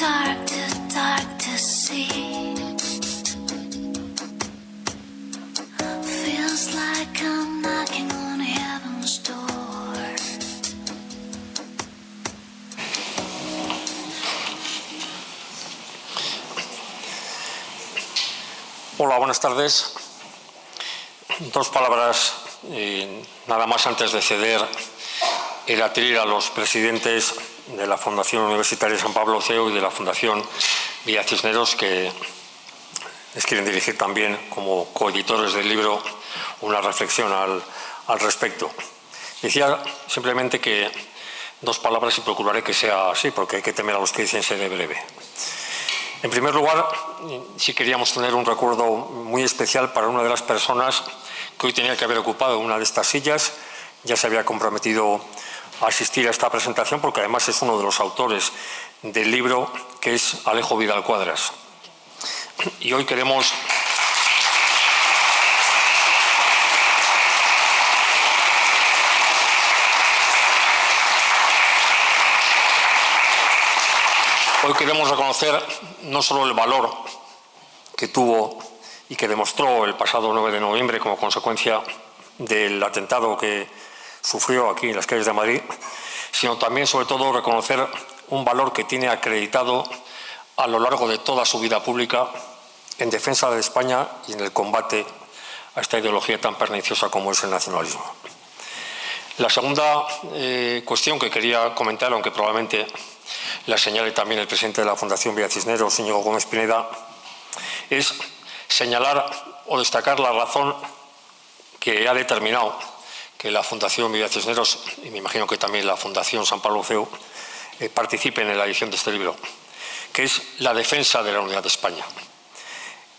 dark to see. Feels like I'm knocking on heaven's door. Hola, buenas tardes. Dos palabras, nada más antes de ceder el atril a los presidentes de la Fundación Universitaria San Pablo CEU y de la Fundación Villa Cisneros, que les quieren dirigir también como coeditores del libro una reflexión al respecto. Decía simplemente que dos palabras y procuraré que sea así, porque hay que temer a los que dicen seré breve. En primer lugar, sí queríamos tener un recuerdo muy especial para una de las personas que hoy tenía que haber ocupado una de estas sillas. Ya se había comprometido a asistir a esta presentación porque además es uno de los autores del libro, que es Alejo Vidal Cuadras. Y hoy queremos reconocer no solo el valor que tuvo y que demostró el pasado 9 de noviembre como consecuencia del atentado que sufrió aquí en las calles de Madrid, sino también, sobre todo, reconocer un valor que tiene acreditado a lo largo de toda su vida pública en defensa de España y en el combate a esta ideología tan perniciosa como es el nacionalismo. La segunda cuestión que quería comentar, aunque probablemente la señale también el presidente de la Fundación Villa Cisneros, Íñigo Gómez Pineda, es señalar o destacar la razón que ha determinado que la Fundación Villa Cisneros, y me imagino que también la Fundación San Pablo CEU, participen en la edición de este libro, que es la defensa de la unidad de España.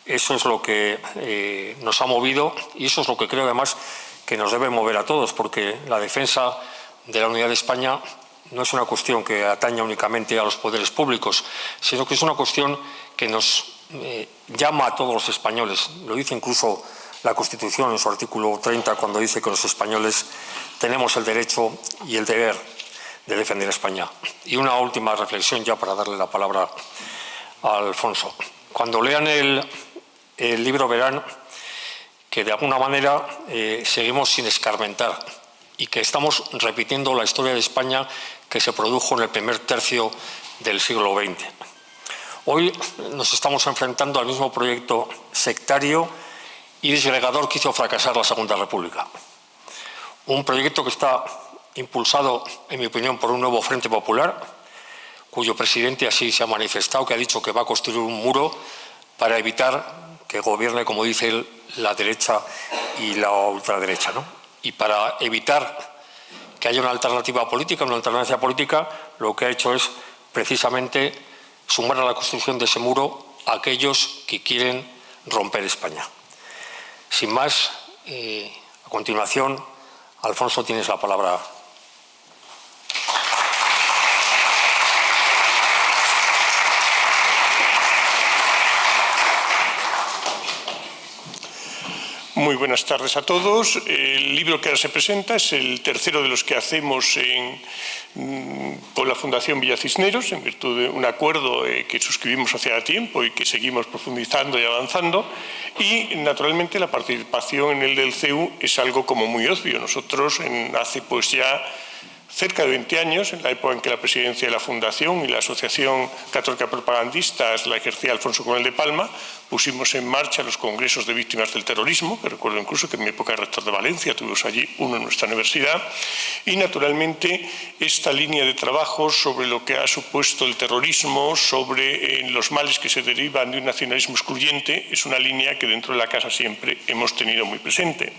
Eso es lo que nos ha movido y eso es lo que creo además que nos debe mover a todos, porque la defensa de la unidad de España no es una cuestión que ataña únicamente a los poderes públicos, sino que es una cuestión que nos llama a todos los españoles. Lo dice incluso la Constitución en su artículo 30, cuando dice que los españoles tenemos el derecho y el deber de defender a España. Y una última reflexión ya para darle la palabra a Alfonso. Cuando lean el libro verán que de alguna manera seguimos sin escarmentar y que estamos repitiendo la historia de España que se produjo en el primer tercio del siglo XX. Hoy nos estamos enfrentando al mismo proyecto sectario y disgregador que hizo fracasar la Segunda República. Un proyecto que está impulsado, en mi opinión, por un nuevo Frente Popular, cuyo presidente así se ha manifestado, que ha dicho que va a construir un muro para evitar que gobierne, como dice él, la derecha y la ultraderecha, ¿no? Y para evitar que haya una alternativa política, lo que ha hecho es precisamente sumar a la construcción de ese muro a aquellos que quieren romper España. Sin más, a continuación, Alfonso, tienes la palabra. Muy buenas tardes a todos. El libro que ahora se presenta es el tercero de los que hacemos con la Fundación Villa Cisneros, en virtud de un acuerdo que suscribimos hace tiempo y que seguimos profundizando y avanzando. Y, naturalmente, la participación en el del CEU es algo como muy obvio. Nosotros, hace pues ya cerca de 20 años, en la época en que la presidencia de la Fundación y la Asociación Católica Propagandistas la ejercía Alfonso Coronel de Palma, pusimos en marcha los congresos de víctimas del terrorismo, que recuerdo incluso que en mi época de rector de Valencia tuvimos allí uno en nuestra universidad, y naturalmente esta línea de trabajo sobre lo que ha supuesto el terrorismo, sobre los males que se derivan de un nacionalismo excluyente, es una línea que dentro de la casa siempre hemos tenido muy presente.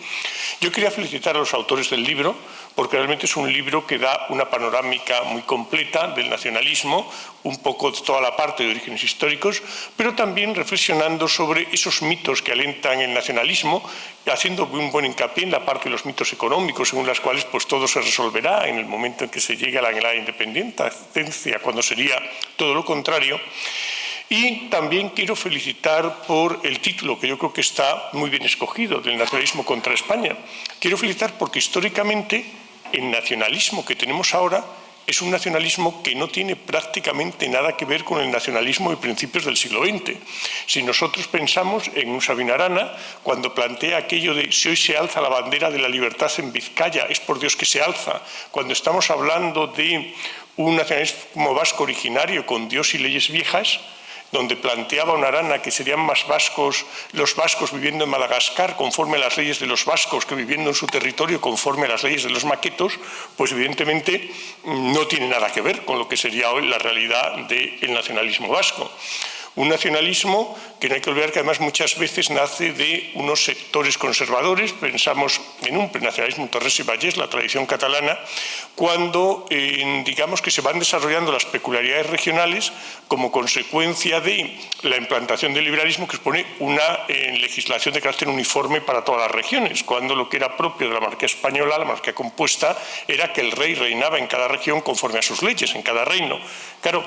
Yo quería felicitar a los autores del libro, porque realmente es un libro que da una panorámica muy completa del nacionalismo, un poco de toda la parte de orígenes históricos, pero también reflexionando sobre esos mitos que alentan el nacionalismo, haciendo un buen hincapié en la parte de los mitos económicos, según las cuales pues todo se resolverá en el momento en que se llegue a la anhelada independencia, cuando sería todo lo contrario. Y también quiero felicitar por el título, que yo creo que está muy bien escogido, del nacionalismo contra España. Quiero felicitar porque históricamente el nacionalismo que tenemos ahora es un nacionalismo que no tiene prácticamente nada que ver con el nacionalismo de principios del siglo XX. Si nosotros pensamos en un Sabino Arana, cuando plantea aquello de si hoy se alza la bandera de la libertad en Vizcaya, es por Dios que se alza, cuando estamos hablando de un nacionalismo vasco originario con Dios y leyes viejas, donde planteaba una Arana que serían más vascos los vascos viviendo en Madagascar conforme a las leyes de los vascos que viviendo en su territorio conforme a las leyes de los maquetos, pues evidentemente no tiene nada que ver con lo que sería hoy la realidad del nacionalismo vasco. Un nacionalismo que no hay que olvidar que además muchas veces nace de unos sectores conservadores, pensamos en un nacionalismo Torres y Vallès, la tradición catalana, cuando digamos que se van desarrollando las peculiaridades regionales como consecuencia de la implantación del liberalismo que supone una legislación de carácter uniforme para todas las regiones, cuando lo que era propio de la monarquía española, la monarquía compuesta, era que el rey reinaba en cada región conforme a sus leyes, en cada reino. Claro,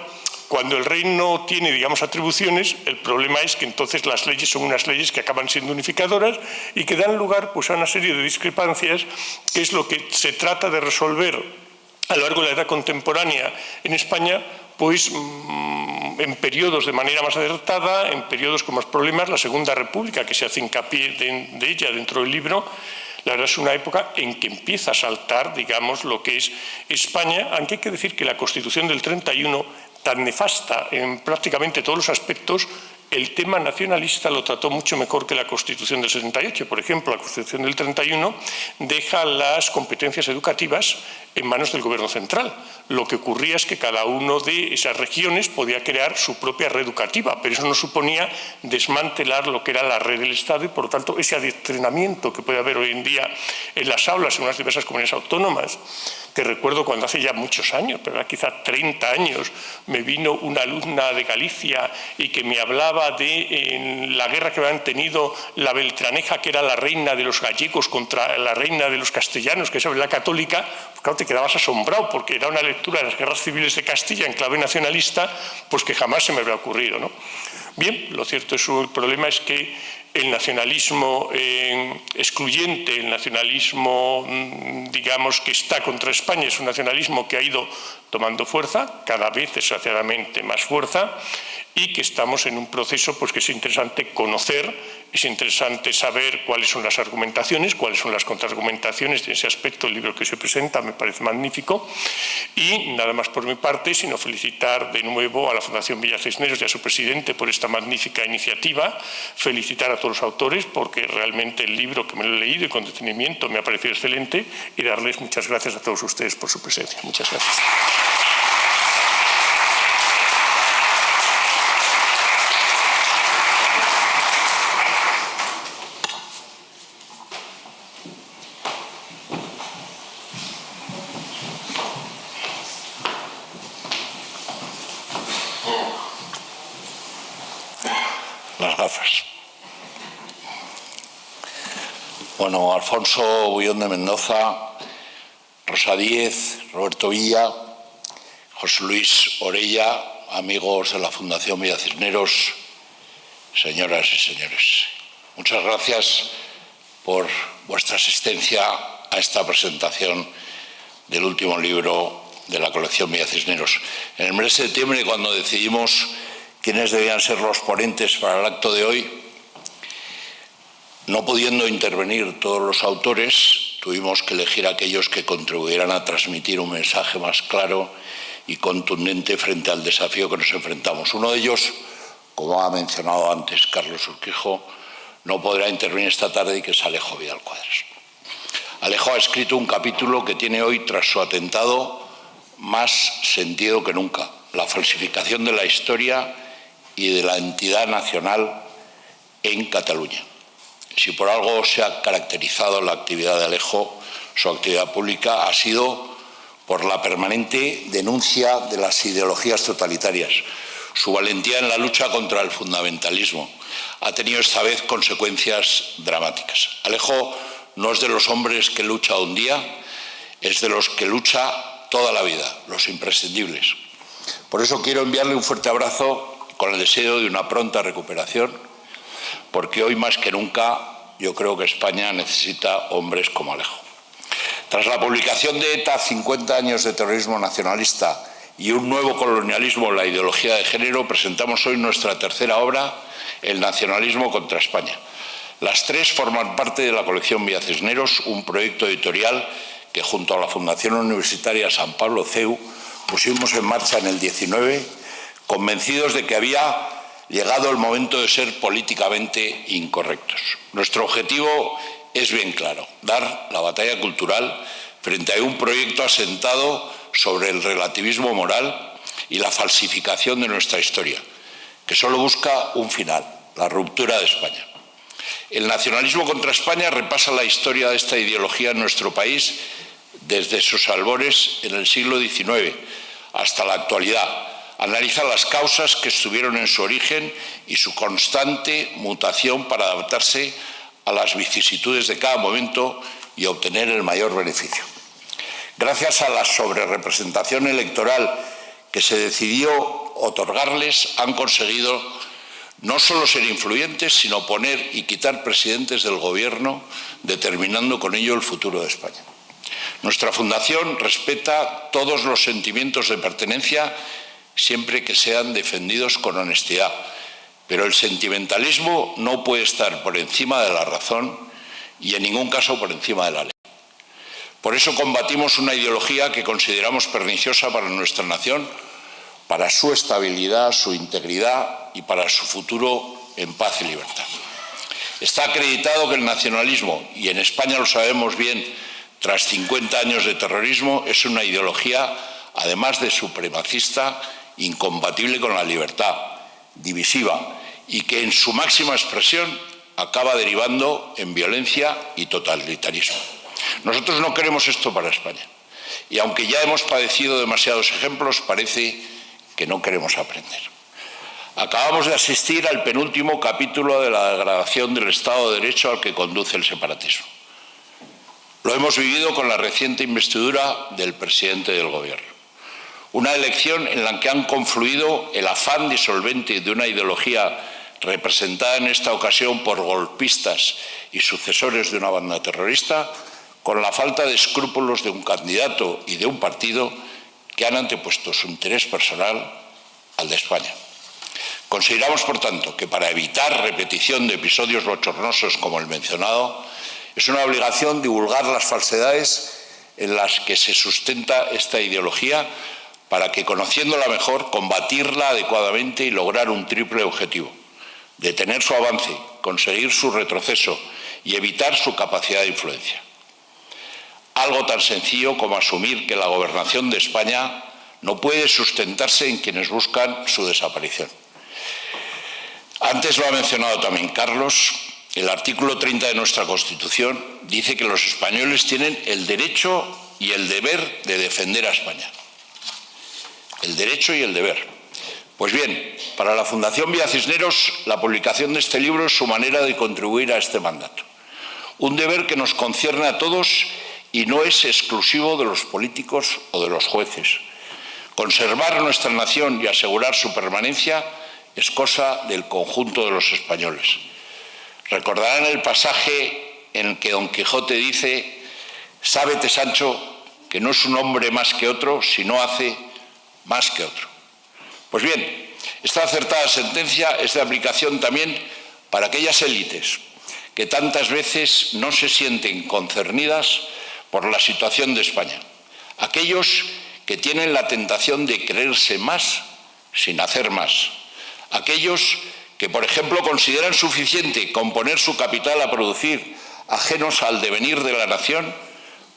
cuando el reino tiene, digamos, atribuciones, el problema es que entonces las leyes son unas leyes que acaban siendo unificadoras y que dan lugar pues, a una serie de discrepancias, que es lo que se trata de resolver a lo largo de la edad contemporánea en España, pues en periodos de manera más acertada, en periodos con más problemas. La Segunda República, que se hace hincapié de ella dentro del libro, la verdad es una época en que empieza a saltar, digamos, lo que es España, aunque hay que decir que la Constitución del 31, tan nefasta en prácticamente todos los aspectos, el tema nacionalista lo trató mucho mejor que la Constitución del 78. Por ejemplo, la Constitución del 31 deja las competencias educativas en manos del Gobierno central. Lo que ocurría es que cada una de esas regiones podía crear su propia red educativa, pero eso no suponía desmantelar lo que era la red del Estado y, por lo tanto, ese adoctrinamiento que puede haber hoy en día en las aulas en unas diversas comunidades autónomas, que recuerdo cuando hace ya muchos años, pero quizá 30 años, me vino una alumna de Galicia y que me hablaba de la guerra que habían tenido la Beltraneja, que era la reina de los gallegos contra la reina de los castellanos, que es la católica. Pues claro, te quedabas asombrado porque era una lectura de las guerras civiles de Castilla en clave nacionalista, pues que jamás se me habría ocurrido, ¿no? Bien, lo cierto es que el problema es que el nacionalismo excluyente, el nacionalismo, digamos, que está contra España, es un nacionalismo que ha ido tomando fuerza, cada vez desgraciadamente más fuerza, y que estamos en un proceso pues, que es interesante conocer, es interesante saber cuáles son las argumentaciones, cuáles son las contraargumentaciones. En ese aspecto el libro que se presenta me parece magnífico. Y nada más por mi parte, sino felicitar de nuevo a la Fundación Villa Cisneros y a su presidente por esta magnífica iniciativa, felicitar a todos los autores porque realmente el libro que me lo he leído y con detenimiento me ha parecido excelente, y darles muchas gracias a todos ustedes por su presencia. Muchas gracias. Las gafas. Bueno, Alfonso Bullón de Mendoza, Rosa Díez, Roberto Villa, José Luis Orella, amigos de la Fundación Villa Cisneros, señoras y señores. Muchas gracias por vuestra asistencia a esta presentación del último libro de la colección Villa Cisneros. En el mes de septiembre, cuando decidimos quiénes debían ser los ponentes para el acto de hoy, no pudiendo intervenir todos los autores, tuvimos que elegir a aquellos que contribuyeran a transmitir un mensaje más claro y contundente frente al desafío que nos enfrentamos. Uno de ellos, como ha mencionado antes Carlos Urquijo, no podrá intervenir esta tarde, y que es Alejo Vidal Cuadras. Alejo ha escrito un capítulo que tiene hoy, tras su atentado, más sentido que nunca: la falsificación de la historia y de la entidad nacional en Cataluña. Si por algo se ha caracterizado la actividad de Alejo, su actividad pública, ha sido por la permanente denuncia de las ideologías totalitarias. Su valentía en la lucha contra el fundamentalismo ha tenido esta vez consecuencias dramáticas. Alejo no es de los hombres que lucha un día, es de los que lucha toda la vida, los imprescindibles. Por eso quiero enviarle un fuerte abrazo con el deseo de una pronta recuperación, porque hoy más que nunca yo creo que España necesita hombres como Alejo. Tras la publicación de ETA, 50 años de terrorismo nacionalista y un nuevo colonialismo en la ideología de género, presentamos hoy nuestra tercera obra, El nacionalismo contra España. Las tres forman parte de la colección Villa Cisneros, un proyecto editorial que junto a la Fundación Universitaria San Pablo CEU pusimos en marcha en el 19, convencidos de que había llegado el momento de ser políticamente incorrectos. Nuestro objetivo es bien claro: dar la batalla cultural frente a un proyecto asentado sobre el relativismo moral y la falsificación de nuestra historia, que solo busca un final: la ruptura de España. El nacionalismo contra España repasa la historia de esta ideología en nuestro país desde sus albores en el siglo XIX hasta la actualidad. Analiza las causas que estuvieron en su origen y su constante mutación para adaptarse a las vicisitudes de cada momento y obtener el mayor beneficio. Gracias a la sobrerepresentación electoral que se decidió otorgarles, han conseguido no solo ser influyentes, sino poner y quitar presidentes del Gobierno, determinando con ello el futuro de España. Nuestra fundación respeta todos los sentimientos de pertenencia siempre que sean defendidos con honestidad, pero el sentimentalismo no puede estar por encima de la razón y en ningún caso por encima de la ley. Por eso combatimos una ideología que consideramos perniciosa para nuestra nación, para su estabilidad, su integridad y para su futuro en paz y libertad. Está acreditado que el nacionalismo, y en España lo sabemos bien, tras 50 años de terrorismo, es una ideología, además de supremacista, incompatible con la libertad, divisiva, y que en su máxima expresión acaba derivando en violencia y totalitarismo. Nosotros no queremos esto para España, y aunque ya hemos padecido demasiados ejemplos, parece que no queremos aprender. Acabamos de asistir al penúltimo capítulo de la degradación del Estado de Derecho al que conduce el separatismo. Lo hemos vivido con la reciente investidura del presidente del Gobierno. Una elección en la que han confluido el afán disolvente de una ideología representada en esta ocasión por golpistas y sucesores de una banda terrorista, con la falta de escrúpulos de un candidato y de un partido que han antepuesto su interés personal al de España. Consideramos, por tanto, que para evitar repetición de episodios bochornosos como el mencionado, es una obligación divulgar las falsedades en las que se sustenta esta ideología para que, conociéndola mejor, combatirla adecuadamente y lograr un triple objetivo: detener su avance, conseguir su retroceso y evitar su capacidad de influencia. Algo tan sencillo como asumir que la gobernación de España no puede sustentarse en quienes buscan su desaparición. Antes lo ha mencionado también Carlos, el artículo 30 de nuestra Constitución dice que los españoles tienen el derecho y el deber de defender a España. El derecho y el deber. Pues bien, para la Fundación Villa Cisneros, la publicación de este libro es su manera de contribuir a este mandato. Un deber que nos concierne a todos y no es exclusivo de los políticos o de los jueces. Conservar nuestra nación y asegurar su permanencia es cosa del conjunto de los españoles. Recordarán el pasaje en el que Don Quijote dice: «Sábete, Sancho, que no es un hombre más que otro, sino hace más que otro». Pues bien, esta acertada sentencia es de aplicación también para aquellas élites que tantas veces no se sienten concernidas por la situación de España. Aquellos que tienen la tentación de creerse más sin hacer más. Aquellos que, por ejemplo, consideran suficiente con poner su capital a producir, ajenos al devenir de la nación,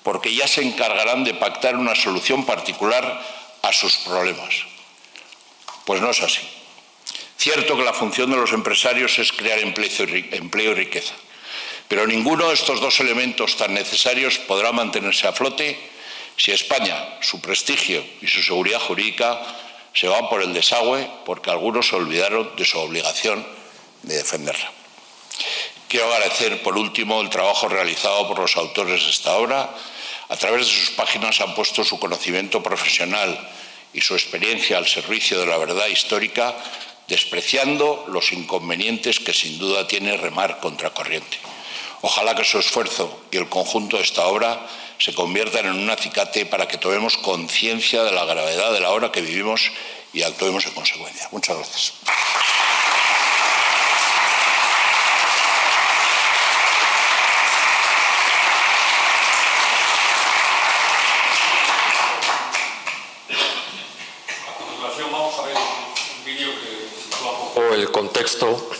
porque ya se encargarán de pactar una solución particular a sus problemas. Pues no es así. Cierto que la función de los empresarios es crear empleo y riqueza, pero ninguno de estos dos elementos tan necesarios podrá mantenerse a flote si España, su prestigio y su seguridad jurídica se van por el desagüe porque algunos se olvidaron de su obligación de defenderla. Quiero agradecer, por último, el trabajo realizado por los autores de esta obra. A través de sus páginas han puesto su conocimiento profesional y su experiencia al servicio de la verdad histórica, despreciando los inconvenientes que sin duda tiene remar contracorriente. Ojalá que su esfuerzo y el conjunto de esta obra se conviertan en un acicate para que tomemos conciencia de la gravedad de la hora que vivimos y actuemos en consecuencia. Muchas gracias. Vamos a ver un vídeo que sitúa un poco el contexto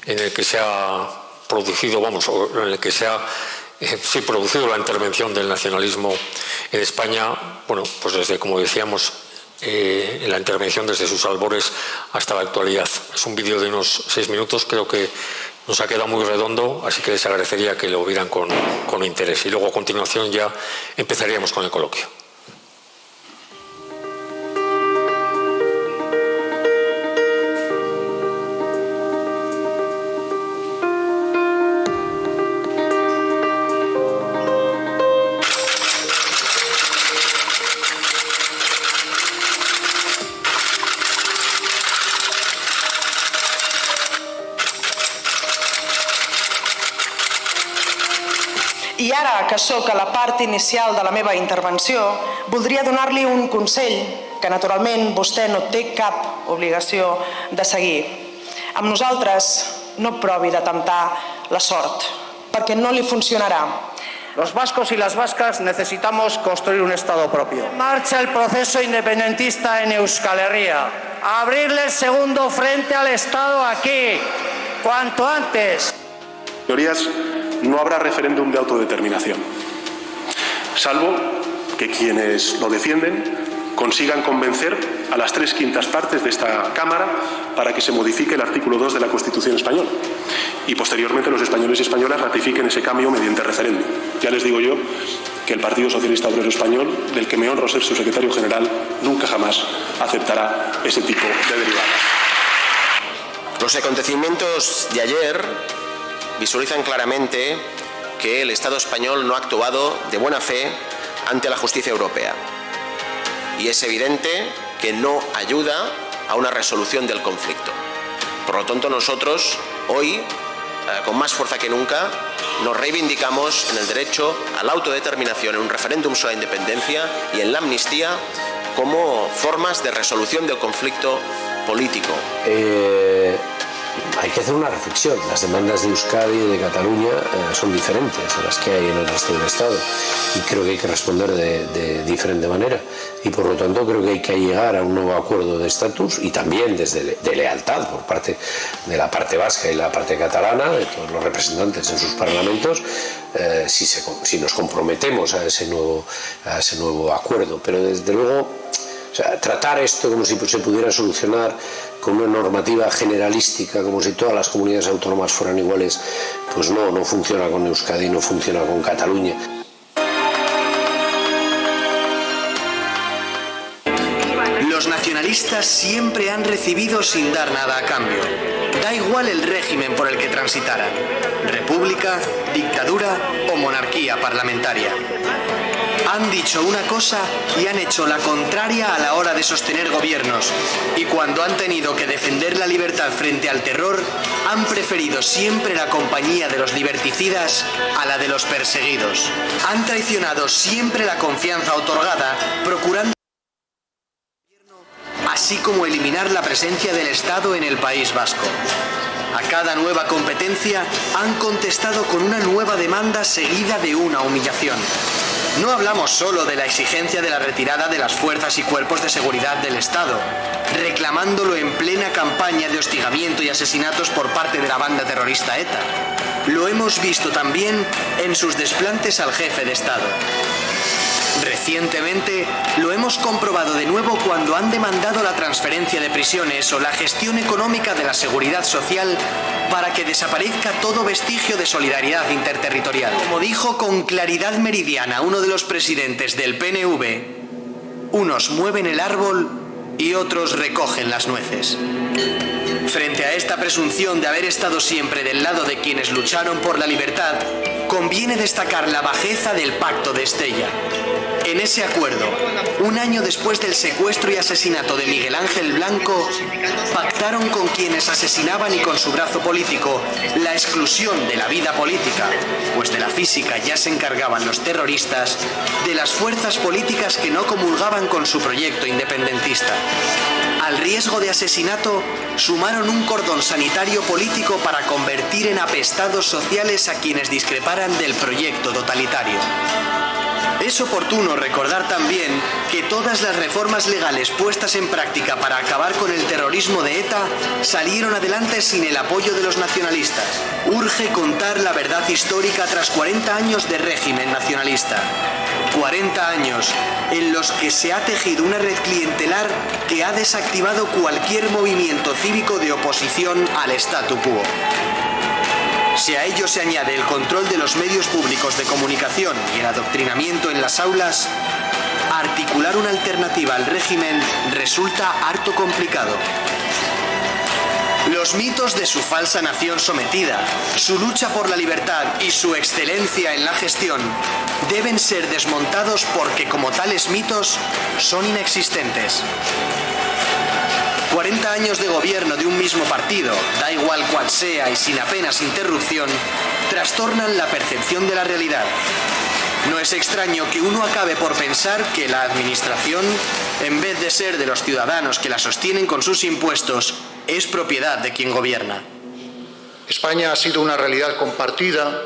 en el que se ha producido, o en el que se ha producido la intervención del nacionalismo en España, pues desde, como decíamos, en la intervención desde sus albores hasta la actualidad. Es un vídeo de unos 6 minutos, creo que nos ha quedado muy redondo, así que les agradecería que lo vieran con interés. Y luego a continuación ya empezaríamos con el coloquio. I ara, que sóc a la part inicial de la meva intervenció, voldria donar-li un consell que, naturalment, vostè no té cap obligació de seguir. Amb nosaltres no provi de temptar la sort, perquè no li funcionarà. Los vascos y las vascas necesitamos construir un Estado propio. Marcha el proceso independentista en Euskal Herria. Abrirle el segundo frente al Estado aquí, cuanto antes. Señorías, no habrá referéndum de autodeterminación, salvo que quienes lo defienden consigan convencer a las 3/5 partes de esta Cámara para que se modifique el artículo 2 de la Constitución española y posteriormente los españoles y españolas ratifiquen ese cambio mediante referéndum. Ya les digo yo que el Partido Socialista Obrero Español, del que me honro ser su secretario general, nunca jamás aceptará ese tipo de derivadas. Los acontecimientos de ayer visualizan claramente que el Estado español no ha actuado de buena fe ante la justicia europea. Y es evidente que no ayuda a una resolución del conflicto. Por lo tanto, nosotros hoy, con más fuerza que nunca, nos reivindicamos en el derecho a la autodeterminación, en un referéndum sobre la independencia y en la amnistía como formas de resolución del conflicto político. Hay que hacer una reflexión. Las demandas de Euskadi y de Cataluña son diferentes a las que hay en el resto del Estado y creo que hay que responder de diferente manera y por lo tanto creo que hay que llegar a un nuevo acuerdo de estatus y también de lealtad por parte de la parte vasca y la parte catalana, de todos los representantes en sus parlamentos, si nos comprometemos a ese nuevo acuerdo, pero desde luego tratar esto como si se pudiera solucionar con una normativa generalística, como si todas las comunidades autónomas fueran iguales, pues no funciona con Euskadi, no funciona con Cataluña. Los nacionalistas siempre han recibido sin dar nada a cambio. Da igual el régimen por el que transitaran, república, dictadura o monarquía parlamentaria. Han dicho una cosa y han hecho la contraria a la hora de sostener gobiernos. Y cuando han tenido que defender la libertad frente al terror, han preferido siempre la compañía de los liberticidas a la de los perseguidos. Han traicionado siempre la confianza otorgada, procurando así como eliminar la presencia del Estado en el País Vasco. A cada nueva competencia han contestado con una nueva demanda seguida de una humillación. No hablamos solo de la exigencia de la retirada de las fuerzas y cuerpos de seguridad del Estado, reclamándolo en plena campaña de hostigamiento y asesinatos por parte de la banda terrorista ETA. Lo hemos visto también en sus desplantes al jefe de Estado. Recientemente lo hemos comprobado de nuevo cuando han demandado la transferencia de prisiones o la gestión económica de la seguridad social para que desaparezca todo vestigio de solidaridad interterritorial. Como dijo con claridad meridiana uno de los presidentes del PNV, unos mueven el árbol y otros recogen las nueces. Frente a esta presunción de haber estado siempre del lado de quienes lucharon por la libertad, conviene destacar la bajeza del Pacto de Estella. En ese acuerdo, un año después del secuestro y asesinato de Miguel Ángel Blanco, pactaron con quienes asesinaban y con su brazo político la exclusión de la vida política, pues de la física ya se encargaban los terroristas, de las fuerzas políticas que no comulgaban con su proyecto independentista. Al riesgo de asesinato, sumaron un cordón sanitario político para convertir en apestados sociales a quienes discreparan del proyecto totalitario. Es oportuno recordar también que todas las reformas legales puestas en práctica para acabar con el terrorismo de ETA salieron adelante sin el apoyo de los nacionalistas. Urge contar la verdad histórica tras 40 años de régimen nacionalista. 40 años en los que se ha tejido una red clientelar que ha desactivado cualquier movimiento cívico de oposición al statu quo. Si a ello se añade el control de los medios públicos de comunicación y el adoctrinamiento en las aulas, articular una alternativa al régimen resulta harto complicado. Los mitos de su falsa nación sometida, su lucha por la libertad y su excelencia en la gestión deben ser desmontados porque como tales mitos son inexistentes. 40 años de gobierno de un mismo partido, da igual cuál sea y sin apenas interrupción, trastornan la percepción de la realidad. No es extraño que uno acabe por pensar que la administración, en vez de ser de los ciudadanos que la sostienen con sus impuestos, es propiedad de quien gobierna. España ha sido una realidad compartida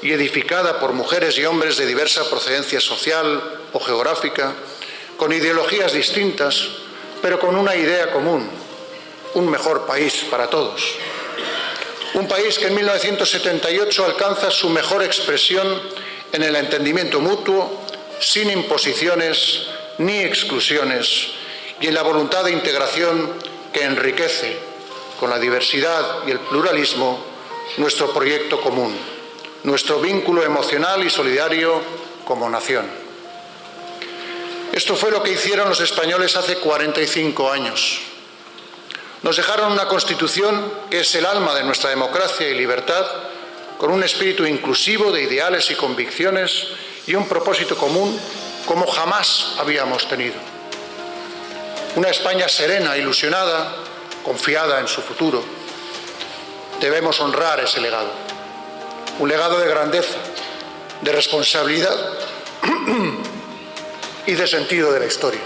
y edificada por mujeres y hombres de diversa procedencia social o geográfica, con ideologías distintas, pero con una idea común: un mejor país para todos. Un país que en 1978 alcanza su mejor expresión en el entendimiento mutuo, sin imposiciones ni exclusiones, y en la voluntad de integración que enriquece con la diversidad y el pluralismo nuestro proyecto común, nuestro vínculo emocional y solidario como nación. Esto fue lo que hicieron los españoles hace 45 años. Nos dejaron una Constitución que es el alma de nuestra democracia y libertad, con un espíritu inclusivo de ideales y convicciones y un propósito común como jamás habíamos tenido. Una España serena, ilusionada, confiada en su futuro. Debemos honrar ese legado. Un legado de grandeza, de responsabilidad y de sentido de la historia.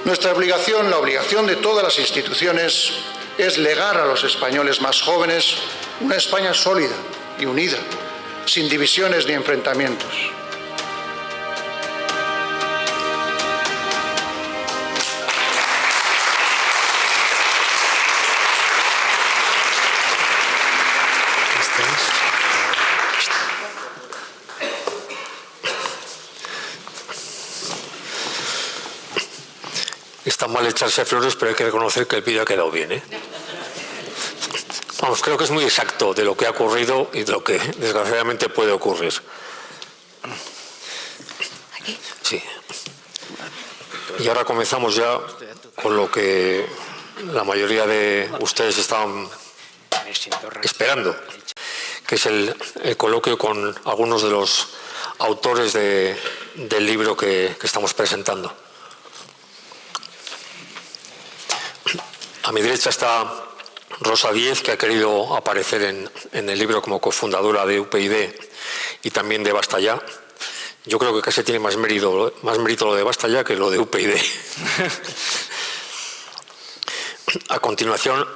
Nuestra obligación, la obligación de todas las instituciones, es legar a los españoles más jóvenes una España sólida y unida, sin divisiones ni enfrentamientos. Está mal echarse flores, pero hay que reconocer que el vídeo ha quedado bien, ¿eh? Vamos, creo que es muy exacto de lo que ha ocurrido y de lo que desgraciadamente puede ocurrir. Sí. Y ahora comenzamos ya con lo que la mayoría de ustedes estaban esperando, que es el coloquio con algunos de los autores del libro que estamos presentando. A mi derecha está Rosa Díez, que ha querido aparecer en el libro como cofundadora de UPyD y también de Basta Ya. Yo creo que casi tiene más mérito lo de Basta Ya que lo de UPyD. A continuación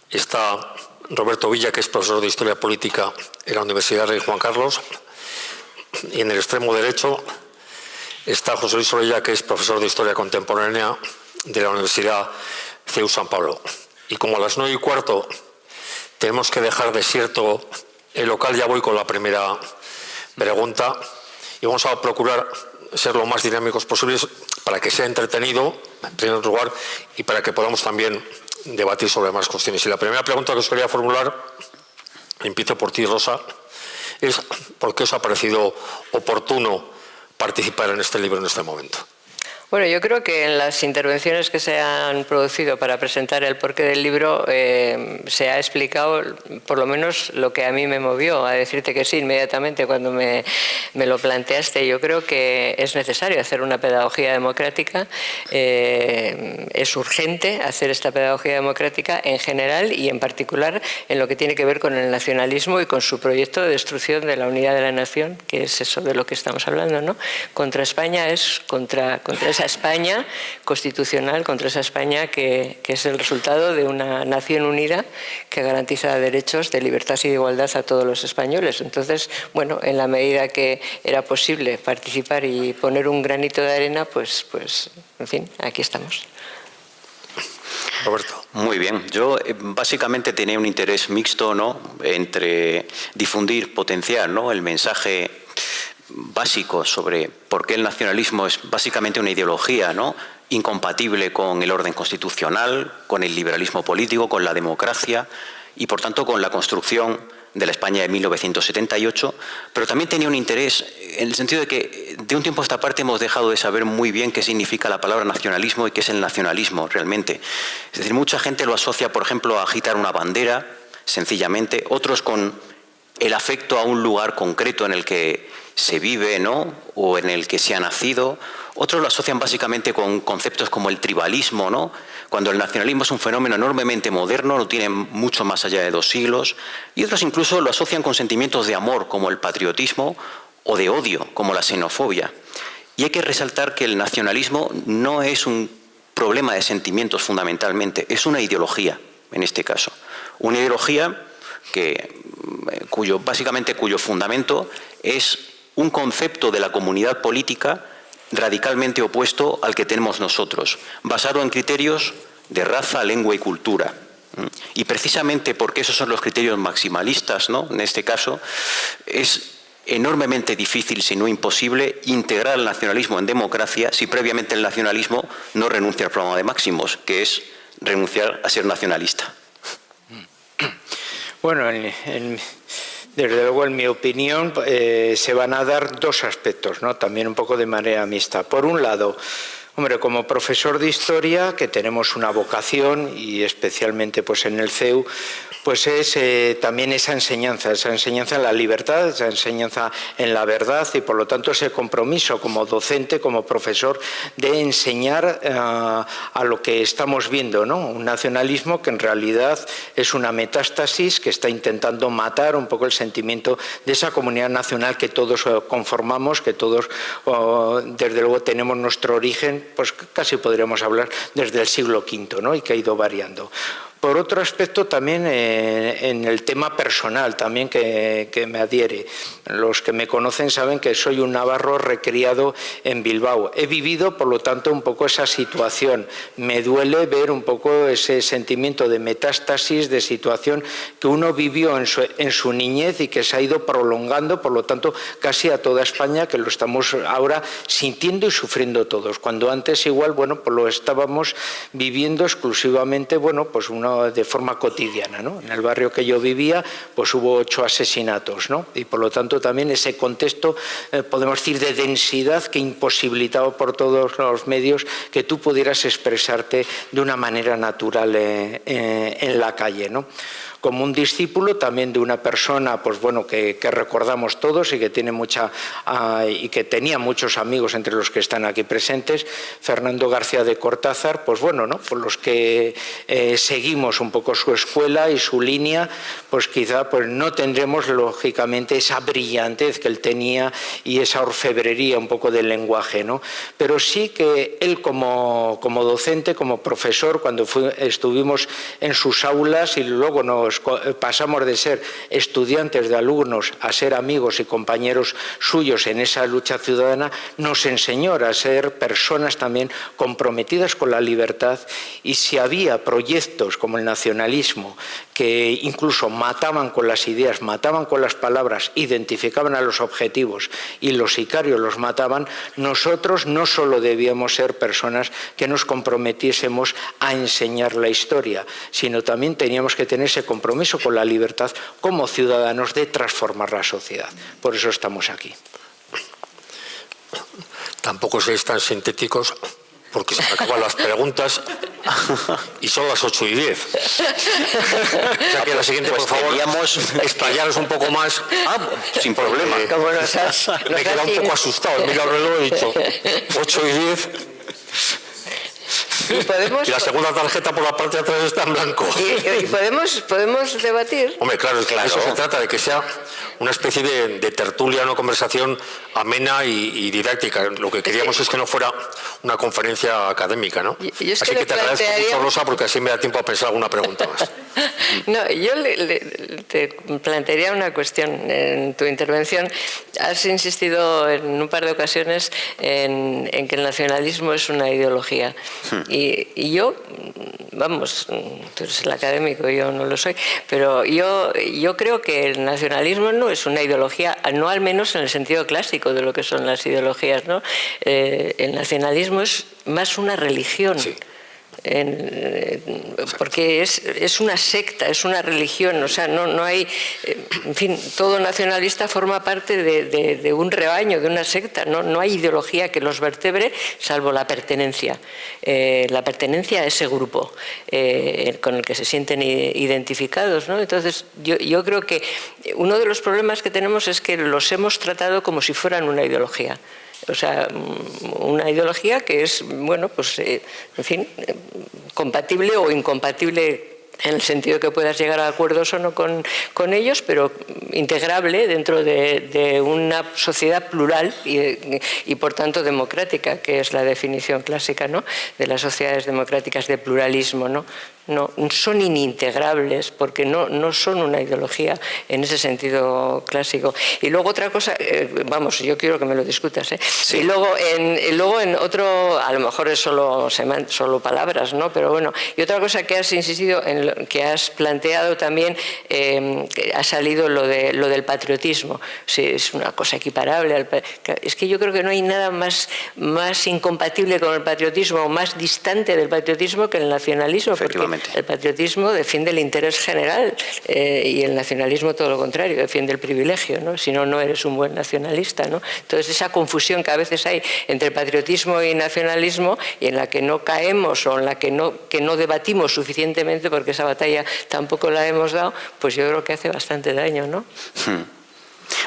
está Roberto Villa, que es profesor de Historia Política en la Universidad Rey Juan Carlos. Y en el extremo derecho está José Luis Orella, que es profesor de Historia Contemporánea de la Universidad CEU San Pablo. Y como a las 9:15 tenemos que dejar desierto el local, ya voy con la primera pregunta y vamos a procurar ser lo más dinámicos posibles para que sea entretenido, en primer lugar, y para que podamos también debatir sobre más cuestiones. Y la primera pregunta que os quería formular, empiezo por ti, Rosa, es ¿por qué os ha parecido oportuno participar en este libro en este momento? Bueno, yo creo que en las intervenciones que se han producido para presentar el porqué del libro se ha explicado por lo menos lo que a mí me movió a decirte que sí inmediatamente cuando me lo planteaste. Yo creo que es necesario hacer una pedagogía democrática, es urgente hacer esta pedagogía democrática en general y en particular en lo que tiene que ver con el nacionalismo y con su proyecto de destrucción de la unidad de la nación, que es eso de lo que estamos hablando, ¿no? Contra España es contra esa España constitucional, contra esa España que es el resultado de una nación unida que garantiza derechos de libertad y de igualdad a todos los españoles. Entonces, bueno, en la medida que era posible participar y poner un granito de arena, pues en fin, aquí estamos. Roberto. Muy bien. Yo básicamente tenía un interés mixto, ¿no?, entre difundir, potenciar, ¿no?, el mensaje básico sobre por qué el nacionalismo es básicamente una ideología, ¿no?, incompatible con el orden constitucional, con el liberalismo político, con la democracia y, por tanto, con la construcción de la España de 1978, pero también tenía un interés en el sentido de que de un tiempo a esta parte hemos dejado de saber muy bien qué significa la palabra nacionalismo y qué es el nacionalismo realmente. Es decir, mucha gente lo asocia, por ejemplo, a agitar una bandera, sencillamente, otros con el afecto a un lugar concreto en el que se vive, ¿no?, o en el que se ha nacido. Otros lo asocian básicamente con conceptos como el tribalismo, ¿no?, cuando el nacionalismo es un fenómeno enormemente moderno, no tiene mucho más allá de 2 siglos, y otros incluso lo asocian con sentimientos de amor, como el patriotismo, o de odio, como la xenofobia. Y hay que resaltar que el nacionalismo no es un problema de sentimientos fundamentalmente, es una ideología, en este caso. Una ideología básicamente cuyo fundamento es un concepto de la comunidad política radicalmente opuesto al que tenemos nosotros, basado en criterios de raza, lengua y cultura. Y precisamente porque esos son los criterios maximalistas, ¿no?, en este caso, es enormemente difícil, si no imposible, integrar el nacionalismo en democracia si previamente el nacionalismo no renuncia al programa de máximos, que es renunciar a ser nacionalista. Bueno, desde luego, en mi opinión, se van a dar 2 aspectos, ¿no?, también un poco de manera mixta. Por un lado, hombre, como profesor de historia, que tenemos una vocación, y especialmente pues en el CEU, pues es también esa enseñanza en la libertad, esa enseñanza en la verdad, y por lo tanto ese compromiso como docente, como profesor, de enseñar a lo que estamos viendo, ¿no?, un nacionalismo que en realidad es una metástasis que está intentando matar un poco el sentimiento de esa comunidad nacional que todos conformamos, que todos desde luego tenemos nuestro origen, pues casi podríamos hablar desde el siglo V, ¿no?, y que ha ido variando. Por otro aspecto, también en el tema personal, también que me adhiere. Los que me conocen saben que soy un navarro recriado en Bilbao. He vivido, por lo tanto, un poco esa situación. Me duele ver un poco ese sentimiento de metástasis, de situación que uno vivió en su niñez y que se ha ido prolongando, por lo tanto, casi a toda España, que lo estamos ahora sintiendo y sufriendo todos. Cuando antes igual, bueno, pues lo estábamos viviendo exclusivamente, bueno, pues de forma cotidiana, ¿no? En el barrio que yo vivía, pues hubo 8 asesinatos, ¿no? Y por lo tanto también ese contexto, podemos decir, de densidad que imposibilitaba por todos los medios que tú pudieras expresarte de una manera natural en la calle, ¿no? Como un discípulo también de una persona, pues bueno, que recordamos todos y que tiene y que tenía muchos amigos entre los que están aquí presentes, Fernando García de Cortázar, pues bueno, ¿no?, por los que seguimos un poco su escuela y su línea, pues quizá pues no tendremos lógicamente esa brillantez que él tenía y esa orfebrería un poco del lenguaje, ¿no? Pero sí que él como docente, como profesor, cuando estuvimos en sus aulas y luego pasamos de ser estudiantes, de alumnos, a ser amigos y compañeros suyos en esa lucha ciudadana, nos enseñó a ser personas también comprometidas con la libertad, y si había proyectos como el nacionalismo que incluso mataban con las ideas, mataban con las palabras, identificaban a los objetivos y los sicarios los mataban, nosotros no solo debíamos ser personas que nos comprometiésemos a enseñar la historia, sino también teníamos que tener ese compromiso con la libertad como ciudadanos de transformar la sociedad. Por eso estamos aquí. Tampoco sois tan sintéticos porque se me acaban las preguntas y son las 8:10. O sea que la siguiente, por favor, explayaros un poco más. Sin problema. Me he quedado un poco asustado. Mira el reloj, he dicho 8:10. Y la segunda tarjeta por la parte de atrás está en blanco. ¿Y podemos debatir? Hombre, claro, eso se trata de que sea una especie de tertulia, una conversación amena y didáctica. Lo que queríamos es que no fuera una conferencia académica, ¿no? Así que te agradezco mucho, Rosa, porque así me da tiempo a pensar alguna pregunta más. No, yo te plantearía una cuestión en tu intervención. Has insistido en un par de ocasiones en que el nacionalismo es una ideología. Y yo, vamos, tú eres el académico, yo no lo soy, pero yo creo que el nacionalismo no es una ideología, no al menos en el sentido clásico de lo que son las ideologías, ¿no? El nacionalismo es más una religión. Sí. Porque es una secta, es una religión, o sea, no hay, en fin, todo nacionalista forma parte de un rebaño, de una secta, no hay ideología que los vertebre salvo la pertenencia a ese grupo con el que se sienten identificados, ¿no? Entonces yo creo que uno de los problemas que tenemos es que los hemos tratado como si fueran una ideología. O sea, una ideología que es, bueno, pues, en fin, compatible o incompatible en el sentido que puedas llegar a acuerdos o no con ellos, pero integrable dentro de una sociedad plural y por tanto democrática, que es la definición clásica, ¿no?, de las sociedades democráticas, de pluralismo, ¿no? No, son inintegrables porque no son una ideología en ese sentido clásico. Y luego otra cosa, vamos, yo quiero que me lo discutas, ¿eh? Sí. Y luego en otro, a lo mejor es solo palabras, ¿no? Pero bueno, y otra cosa que has insistido, que has planteado también, ha salido lo del patriotismo. Si es una cosa equiparable. Es que yo creo que no hay nada más incompatible con el patriotismo o más distante del patriotismo que el nacionalismo. Efectivamente. El patriotismo defiende el interés general y el nacionalismo todo lo contrario, defiende el privilegio, ¿no? Si no, no eres un buen nacionalista, ¿no? Entonces esa confusión que a veces hay entre patriotismo y nacionalismo y en la que no caemos o en la que no debatimos suficientemente porque esa batalla tampoco la hemos dado, pues yo creo que hace bastante daño, ¿no?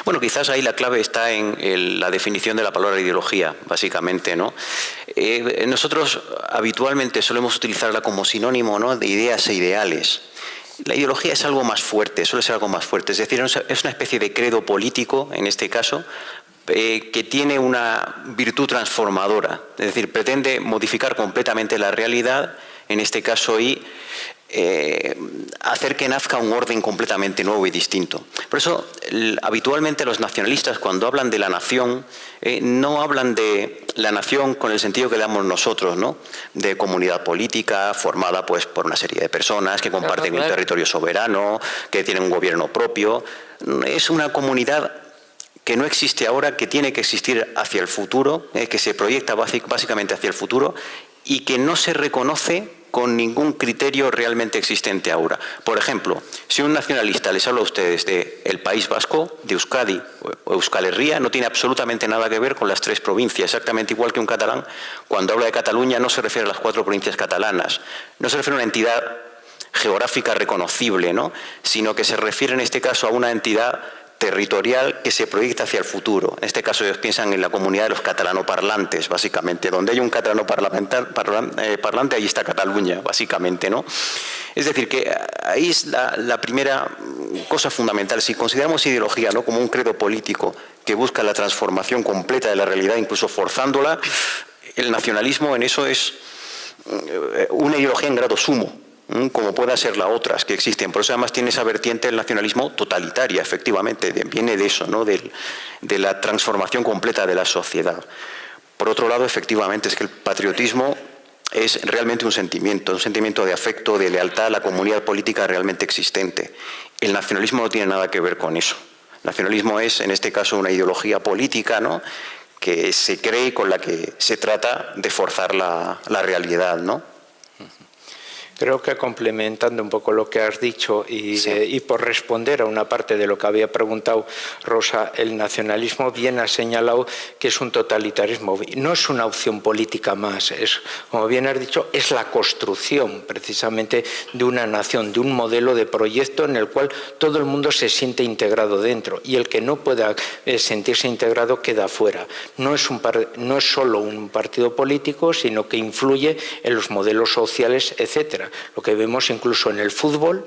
Bueno, quizás ahí la clave está en la definición de la palabra ideología, básicamente, ¿no? Nosotros habitualmente solemos utilizarla como sinónimo, ¿no?, de ideas e ideales. La ideología es algo más fuerte, suele ser algo más fuerte, es decir, es una especie de credo político, en este caso, que tiene una virtud transformadora, es decir, pretende modificar completamente la realidad, en este caso, y hacer que nazca un orden completamente nuevo y distinto. Por eso, habitualmente los nacionalistas, cuando hablan de la nación, no hablan de la nación con el sentido que damos nosotros, ¿no?, de comunidad política formada, pues, por una serie de personas que comparten un territorio soberano, que tienen un gobierno propio. Es una comunidad que no existe ahora, que tiene que existir hacia el futuro, que se proyecta básicamente hacia el futuro y que no se reconoce con ningún criterio realmente existente ahora. Por ejemplo, si un nacionalista les habla a ustedes del País Vasco, de Euskadi o Euskal Herria, no tiene absolutamente nada que ver con las tres provincias, exactamente igual que un catalán, cuando habla de Cataluña no se refiere a las 4 provincias catalanas, no se refiere a una entidad geográfica reconocible, ¿no?, sino que se refiere en este caso a una entidad territorial que se proyecta hacia el futuro. En este caso ellos piensan en la comunidad de los catalanoparlantes, básicamente. Donde hay un catalanoparlante, ahí está Cataluña, básicamente, ¿no? Es decir, que ahí es la primera cosa fundamental. Si consideramos ideología, ¿no?, como un credo político que busca la transformación completa de la realidad, incluso forzándola, el nacionalismo en eso es una ideología en grado sumo, como puedan ser las otras que existen. Por eso además tiene esa vertiente del nacionalismo totalitaria, efectivamente, viene de eso, ¿no?, de la transformación completa de la sociedad. Por otro lado, efectivamente, es que el patriotismo es realmente un sentimiento de afecto, de lealtad a la comunidad política realmente existente. El nacionalismo no tiene nada que ver con eso. El nacionalismo es, en este caso, una ideología política, ¿no?, que se cree y con la que se trata de forzar la realidad, ¿no? Creo que complementando un poco lo que has dicho y por responder a una parte de lo que había preguntado Rosa, el nacionalismo bien ha señalado que es un totalitarismo. No es una opción política más, es, como bien has dicho, es la construcción precisamente de una nación, de un modelo de proyecto en el cual todo el mundo se siente integrado dentro y el que no pueda sentirse integrado queda fuera. No es solo un partido político, sino que influye en los modelos sociales, etcétera. Lo que vemos incluso en el fútbol,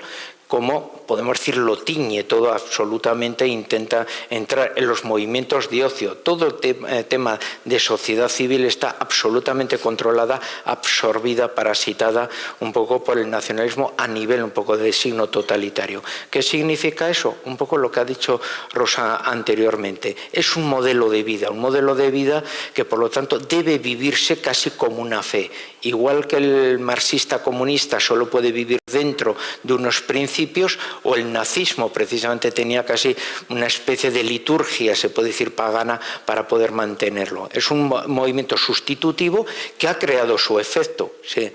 como podemos decir lo tiñe todo absolutamente, intenta entrar en los movimientos de ocio. Todo el tema de sociedad civil está absolutamente controlada, absorbida, parasitada un poco por el nacionalismo a nivel un poco de signo totalitario. ¿Qué significa eso? Un poco lo que ha dicho Rosa anteriormente. Es un modelo de vida que por lo tanto debe vivirse casi como una fe. Igual que el marxista comunista solo puede vivir dentro de unos principios, o el nazismo precisamente tenía casi una especie de liturgia, se puede decir pagana, para poder mantenerlo. Es un movimiento sustitutivo que ha creado su efecto. Sí.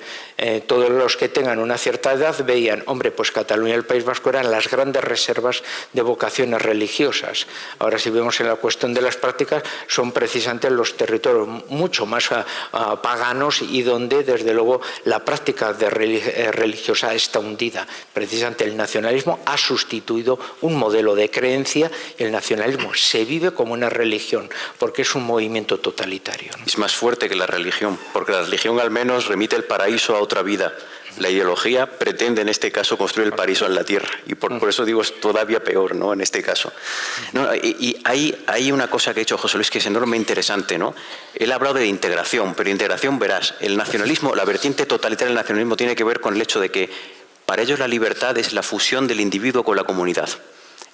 Todos los que tengan una cierta edad veían, hombre, pues Cataluña y el País Vasco eran las grandes reservas de vocaciones religiosas. Ahora, si vemos en la cuestión de las prácticas, son precisamente los territorios mucho más paganos y donde, desde luego, la práctica religiosa está hundida. Precisamente el nacionalismo ha sustituido un modelo de creencia y el nacionalismo se vive como una religión porque es un movimiento totalitario, ¿no? Es más fuerte que la religión, porque la religión al menos remite el paraíso a otra vida. La ideología pretende en este caso construir el paraíso en la tierra y por eso digo es todavía peor, ¿no? En este caso. No, y hay una cosa que ha hecho José Luis que es enormemente interesante, ¿no? Él ha hablado de integración, pero integración verás, el nacionalismo, la vertiente totalitaria del nacionalismo tiene que ver con el hecho de que para ellos la libertad es la fusión del individuo con la comunidad.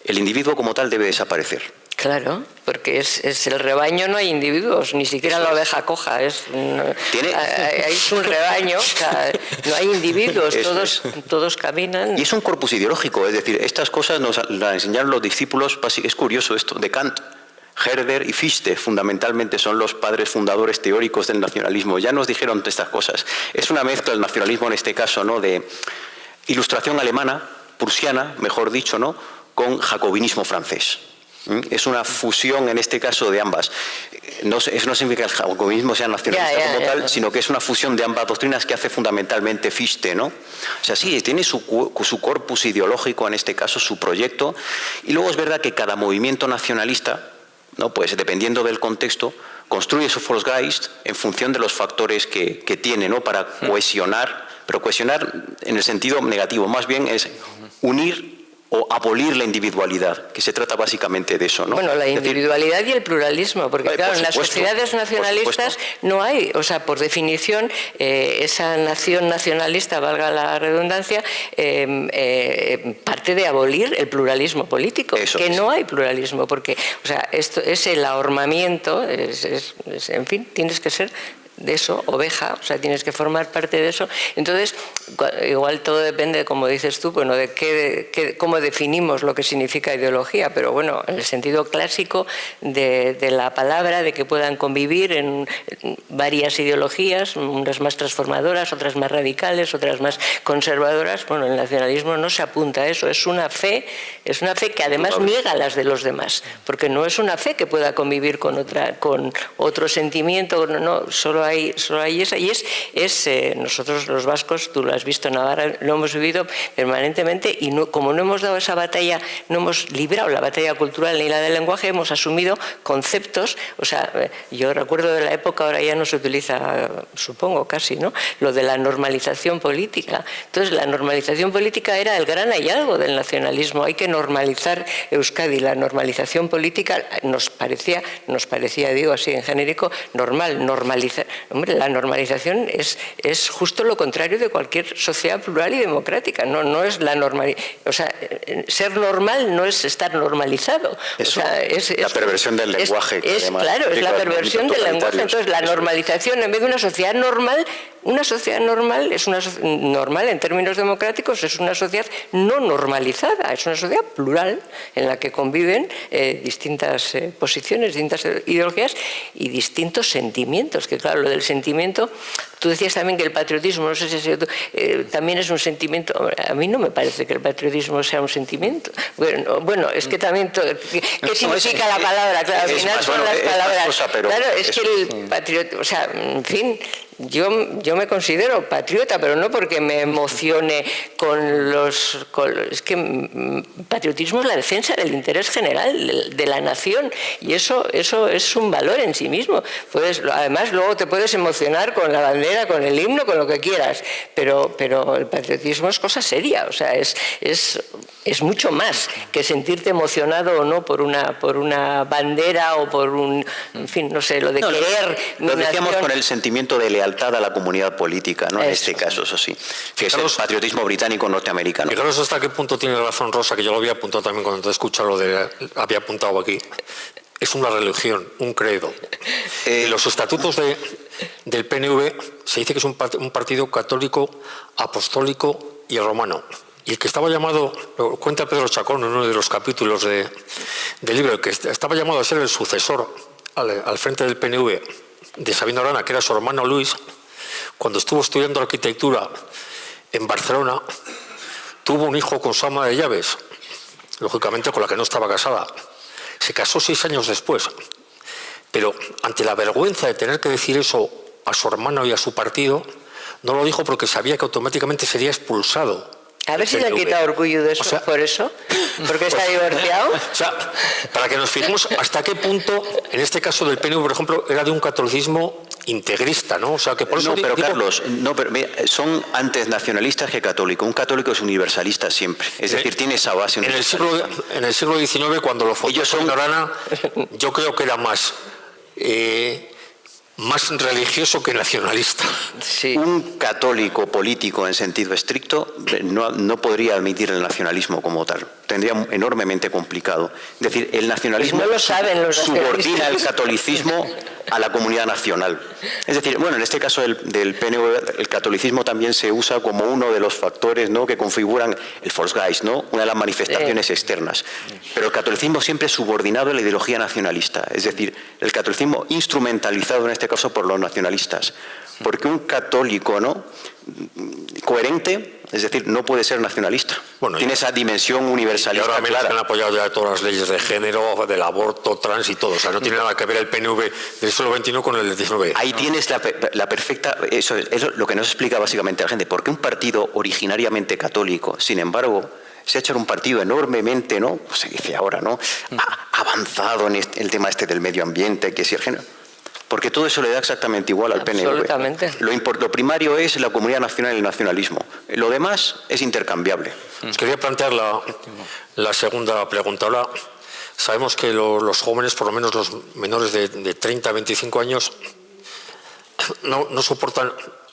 El individuo como tal debe desaparecer. Claro, porque es el rebaño, no hay individuos, ni siquiera la oveja coja, es un rebaño, o sea, no hay individuos, todos caminan. Y es un corpus ideológico, es decir, estas cosas nos las enseñaron los discípulos, es curioso esto, de Kant. Herder y Fichte fundamentalmente son los padres fundadores teóricos del nacionalismo, ya nos dijeron estas cosas. Es una mezcla del nacionalismo en este caso, ¿no? De ilustración alemana, prusiana, mejor dicho, ¿no? Con jacobinismo francés. Es una fusión en este caso de ambas. Eso no significa que el jacobinismo sea nacionalista como tal, sino que es una fusión de ambas doctrinas que hace fundamentalmente Fichte, ¿no? O sea, sí, tiene su corpus ideológico en este caso, su proyecto, y luego es verdad que cada movimiento nacionalista, ¿no? Pues dependiendo del contexto, construye su Volksgeist en función de los factores que tiene, ¿no? Para cohesionar, pero cohesionar en el sentido negativo, más bien es unir o abolir la individualidad, que se trata básicamente de eso, ¿no? Bueno, la individualidad y el pluralismo, porque claro, en las sociedades nacionalistas no hay, o sea, por definición, esa nación nacionalista, valga la redundancia, parte de abolir el pluralismo político, no hay pluralismo, porque, o sea, esto es el ahormamiento, en fin, tienes que ser de eso, oveja, o sea, tienes que formar parte de eso. Entonces, igual todo depende, como dices tú, bueno, de cómo definimos lo que significa ideología, pero bueno, en el sentido clásico de la palabra, de que puedan convivir en varias ideologías, unas más transformadoras, otras más radicales, otras más conservadoras. Bueno, el nacionalismo no se apunta a eso, es una fe que además niega las de los demás, porque no es una fe que pueda convivir con otro sentimiento, no, solo hay esa, y nosotros los vascos, tú lo has visto en Navarra, lo hemos vivido permanentemente, y como no hemos dado esa batalla, no hemos librado la batalla cultural ni la del lenguaje, hemos asumido conceptos, o sea, yo recuerdo de la época, ahora ya no se utiliza, supongo casi, ¿no? Lo de la normalización política. Entonces, la normalización política era el gran hallazgo del nacionalismo, hay que normalizar Euskadi, la normalización política nos parecía, digo así en genérico, normalizar. Hombre, la normalización es justo lo contrario de cualquier sociedad plural y democrática. No es la normalidad. O sea, ser normal no es estar normalizado. Eso, o sea, la perversión del lenguaje. Claro, es la perversión del lenguaje. Entonces, la normalización, en vez de una sociedad normal es una normal en términos democráticos, es una sociedad no normalizada, es una sociedad plural en la que conviven distintas posiciones, distintas ideologías y distintos sentimientos, que claro, lo del sentimiento Tú decías también que el patriotismo, no sé si ha sido tú, también es un sentimiento. A mí no me parece que el patriotismo sea un sentimiento. Bueno, es que también... ¿Qué significa la palabra? Claro, al final son las palabras. Claro, es que el patriotismo... O sea, en fin... Yo me considero patriota, pero no porque me emocione es que patriotismo es la defensa del interés general de la nación, y eso es un valor en sí mismo. Además, luego te puedes emocionar con la bandera, con el himno, con lo que quieras, pero el patriotismo es cosa seria, o sea, es mucho más que sentirte emocionado o no por una bandera o por en fin, no sé, lo de querer. Lo decíamos con el sentimiento de lealtad a la comunidad política, ¿no? En este caso, eso sí, que es el patriotismo británico-norteamericano. Fijaros hasta qué punto tiene razón Rosa, que yo lo había apuntado también cuando te escucho había apuntado aquí. Es una religión, un credo. En los estatutos del PNV se dice que es un partido católico, apostólico y romano. Y el que estaba llamado, lo cuenta Pedro Chacón en uno de los capítulos del libro, el que estaba llamado a ser el sucesor al frente del PNV de Sabino Arana, que era su hermano Luis, cuando estuvo estudiando arquitectura en Barcelona, tuvo un hijo con su ama de llaves, lógicamente con la que no estaba casada. Se casó 6 años después, pero ante la vergüenza de tener que decir eso a su hermano y a su partido, no lo dijo porque sabía que automáticamente sería expulsado. A ver si le han quitado orgullo de eso, por eso, porque está divorciado. O sea, para que nos fijemos hasta qué punto, en este caso del PNV, por ejemplo, era de un catolicismo integrista, ¿no? O sea, que por eso Carlos, mira, son antes nacionalistas que católicos. Un católico es universalista siempre, es decir, tiene esa base universalista. En el siglo XIX, cuando lo fundó Sabino Arana, yo creo que era más religioso que nacionalista. Sí. Un católico político en sentido estricto no podría admitir el nacionalismo como tal. Tendría enormemente complicado. Es decir, el nacionalismo no lo saben los subordina el catolicismo a la comunidad nacional. Es decir, bueno, en este caso del PNV, el catolicismo también se usa como uno de los factores, ¿no?, que configuran el Volksgeist, ¿no?, una de las manifestaciones externas. Pero el catolicismo siempre es subordinado a la ideología nacionalista. Es decir, el catolicismo instrumentalizado en este caso por los nacionalistas. Porque un católico, ¿no?, coherente, es decir, no puede ser nacionalista. Bueno, tiene esa dimensión universalista. Y ahora clara. han apoyado ya todas las leyes de género, del aborto, trans y todo. O sea, no tiene nada que ver el PNV del siglo XXI con el del XIX. Ahí tienes la perfecta... Eso es lo que nos explica básicamente la gente. ¿Por qué un partido originariamente católico, sin embargo, se ha hecho un partido enormemente, ¿no?, se dice ahora, ¿no?, avanzado en el tema del medio ambiente, que si el género... Porque todo eso le da exactamente igual al PNV. Absolutamente. Lo primario es la comunidad nacional y el nacionalismo. Lo demás es intercambiable. Os quería plantear la segunda pregunta. Ahora, sabemos que los jóvenes, por lo menos los menores de 30 a 25 años, no soportan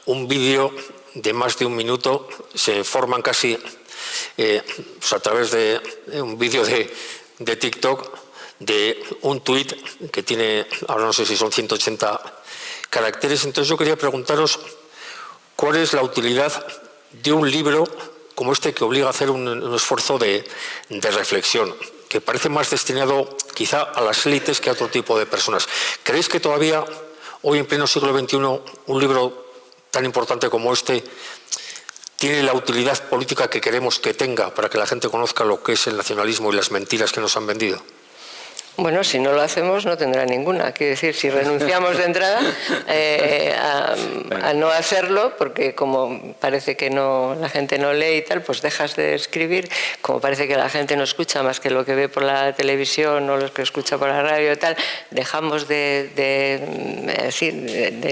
un vídeo de más de 1 minuto, se forman casi a través de un vídeo de TikTok, de un tuit que tiene, ahora no sé si son 180 caracteres. Entonces yo quería preguntaros cuál es la utilidad de un libro como este que obliga a hacer un esfuerzo de reflexión, que parece más destinado quizá a las élites que a otro tipo de personas. ¿Creéis que todavía, hoy en pleno siglo XXI, un libro tan importante como este tiene la utilidad política que queremos que tenga para que la gente conozca lo que es el nacionalismo y las mentiras que nos han vendido? Bueno, si no lo hacemos no tendrá ninguna. Quiero decir, si renunciamos de entrada a no hacerlo, porque como parece que la gente no lee y tal, pues dejas de escribir. Como parece que la gente no escucha más que lo que ve por la televisión o lo que escucha por la radio y tal, dejamos de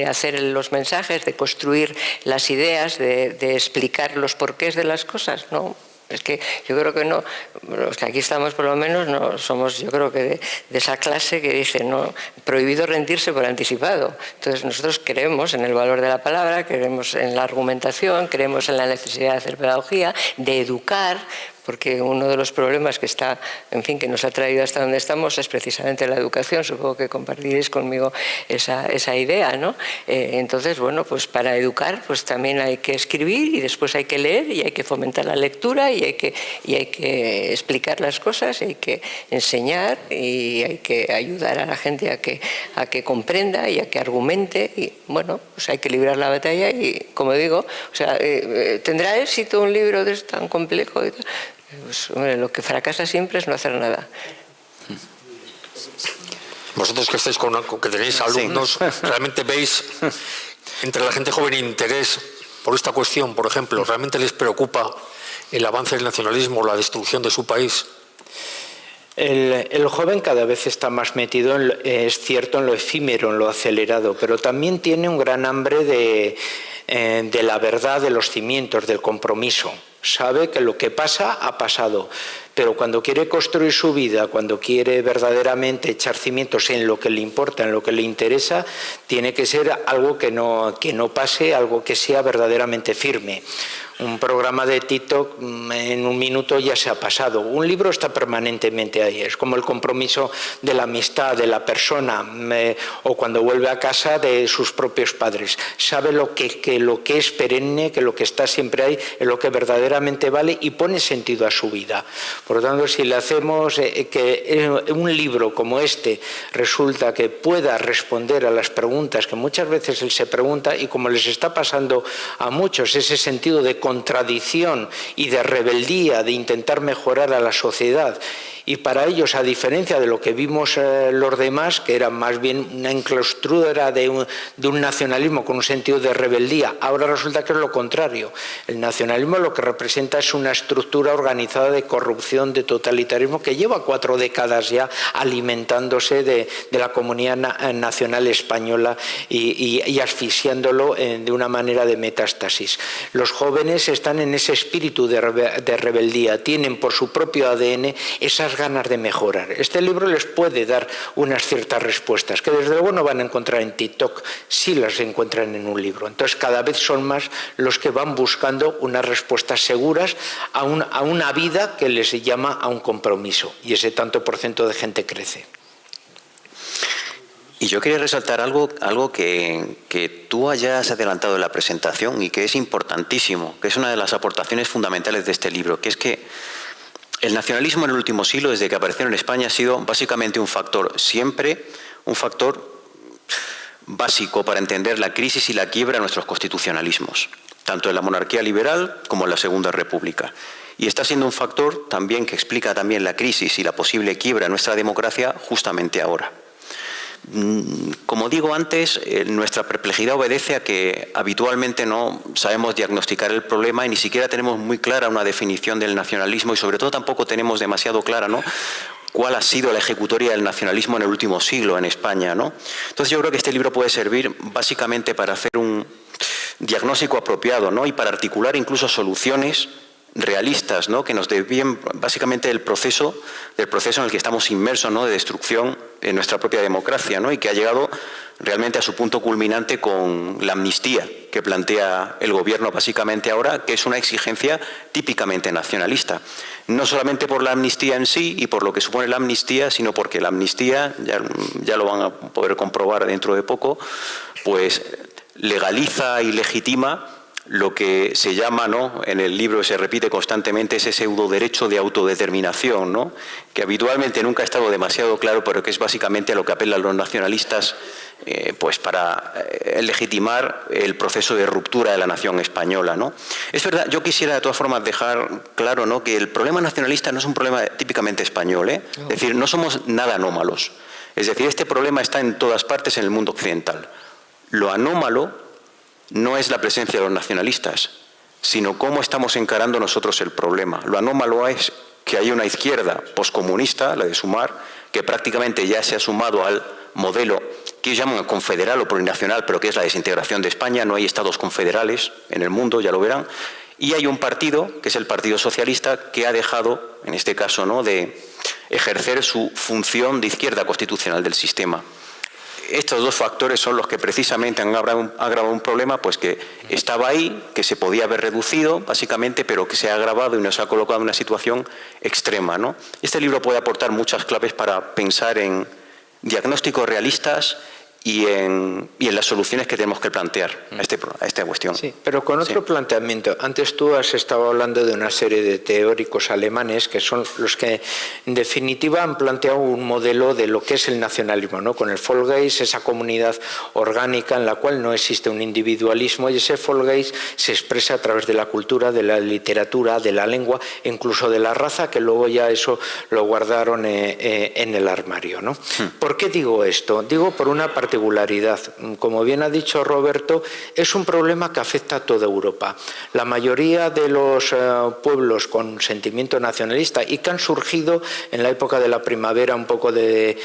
hacer los mensajes, de construir las ideas, de explicar los porqués de las cosas, ¿no? Es que yo creo que no, los que aquí estamos por lo menos no somos, yo creo que de esa clase que dice no, prohibido rendirse por anticipado. Entonces nosotros creemos en el valor de la palabra, creemos en la argumentación, creemos en la necesidad de hacer pedagogía, de educar, porque uno de los problemas que está, en fin, que nos ha traído hasta donde estamos es precisamente la educación. Supongo que compartiréis conmigo esa idea, ¿no? Entonces, bueno, pues para educar pues también hay que escribir y después hay que leer y hay que fomentar la lectura y hay que explicar las cosas y hay que enseñar y hay que ayudar a la gente a que comprenda y a que argumente y, bueno, pues hay que librar la batalla y, como digo, o sea, ¿tendrá éxito un libro tan complejo? Pues, hombre, lo que fracasa siempre es no hacer nada. Vosotros que estáis que tenéis alumnos, ¿realmente veis entre la gente joven interés por esta cuestión, por ejemplo? ¿Realmente les preocupa el avance del nacionalismo, la destrucción de su país? El joven cada vez está más metido, es cierto, en lo efímero, en lo acelerado, pero también tiene un gran hambre de la verdad, de los cimientos, del compromiso. Sabe que lo que pasa ha pasado, pero cuando quiere construir su vida, cuando quiere verdaderamente echar cimientos en lo que le importa, en lo que le interesa, tiene que ser algo que no pase, algo que sea verdaderamente firme. Un programa de TikTok en un minuto ya se ha pasado. Un libro está permanentemente ahí. Es como el compromiso de la amistad de la persona o cuando vuelve a casa de sus propios padres. Sabe que lo que es perenne, que lo que está siempre ahí es lo que verdaderamente vale y pone sentido a su vida. Por lo tanto, si le hacemos que un libro como este resulta que pueda responder a las preguntas que muchas veces él se pregunta y como les está pasando a muchos, ese sentido de contradicción y de rebeldía, de intentar mejorar a la sociedad. Y para ellos, a diferencia de lo que vimos los demás, que era más bien una enclaustrura de un nacionalismo con un sentido de rebeldía, ahora resulta que es lo contrario. El nacionalismo lo que representa es una estructura organizada de corrupción, de totalitarismo, que lleva 4 décadas ya alimentándose de la comunidad nacional española y asfixiándolo de una manera de metástasis. Los jóvenes están en ese espíritu de rebeldía, tienen por su propio ADN esas ganas de mejorar. Este libro les puede dar unas ciertas respuestas que desde luego no van a encontrar en TikTok, sí las encuentran en un libro. Entonces cada vez son más los que van buscando unas respuestas seguras a una vida que les llama a un compromiso y ese tanto por ciento de gente crece. Y yo quería resaltar algo que tú hayas adelantado en la presentación y que es importantísimo, que es una de las aportaciones fundamentales de este libro, que es que el nacionalismo en el último siglo, desde que apareció en España, ha sido básicamente un factor básico para entender la crisis y la quiebra de nuestros constitucionalismos, tanto en la monarquía liberal como en la Segunda República. Y está siendo un factor también que explica también la crisis y la posible quiebra de nuestra democracia justamente ahora. Como digo antes, nuestra perplejidad obedece a que habitualmente no sabemos diagnosticar el problema y ni siquiera tenemos muy clara una definición del nacionalismo y sobre todo tampoco tenemos demasiado clara, ¿no?, cuál ha sido la ejecutoria del nacionalismo en el último siglo en España, ¿no? Entonces yo creo que este libro puede servir básicamente para hacer un diagnóstico apropiado, ¿no?, y para articular incluso soluciones realistas, ¿no?, que nos desvíen básicamente del proceso en el que estamos inmersos, ¿no?, de destrucción de nuestra propia democracia, ¿no?, y que ha llegado realmente a su punto culminante con la amnistía que plantea el gobierno básicamente ahora, que es una exigencia típicamente nacionalista. No solamente por la amnistía en sí y por lo que supone la amnistía, sino porque la amnistía, ya lo van a poder comprobar dentro de poco, pues legaliza y legitima lo que se llama, ¿no?, en el libro se repite constantemente, ese pseudo derecho de autodeterminación, ¿no?, que habitualmente nunca ha estado demasiado claro, pero que es básicamente a lo que apelan los nacionalistas pues para legitimar el proceso de ruptura de la nación española, ¿no? Es verdad, yo quisiera de todas formas dejar claro, ¿no?, que el problema nacionalista no es un problema típicamente español, ¿eh? Es decir, no somos nada anómalos. Es decir, este problema está en todas partes en el mundo occidental. Lo anómalo no es la presencia de los nacionalistas, sino cómo estamos encarando nosotros el problema. Lo anómalo es que hay una izquierda poscomunista, la de Sumar, que prácticamente ya se ha sumado al modelo que ellos llaman confederal o plurinacional, pero que es la desintegración de España. No hay estados confederales en el mundo, ya lo verán. Y hay un partido, que es el Partido Socialista, que ha dejado, en este caso, ¿no?, de ejercer su función de izquierda constitucional del sistema. estos dos factores son los que precisamente han agravado un problema pues que estaba ahí, que se podía haber reducido básicamente, pero que se ha agravado y nos ha colocado en una situación extrema, ¿no? Este libro puede aportar muchas claves para pensar en diagnósticos realistas y en las soluciones que tenemos que plantear a esta cuestión. Sí, pero con otro planteamiento. Antes tú has estado hablando de una serie de teóricos alemanes que son los que en definitiva han planteado un modelo de lo que es el nacionalismo, ¿no? Con el Volksgeist, esa comunidad orgánica en la cual no existe un individualismo, y ese Volksgeist se expresa a través de la cultura, de la literatura, de la lengua, incluso de la raza, que luego ya eso lo guardaron en el armario, ¿no? ¿Por qué digo esto? Digo por una particularidad. Como bien ha dicho Roberto, es un problema que afecta a toda Europa. La mayoría de los pueblos con sentimiento nacionalista y que han surgido en la época de la primavera un poco de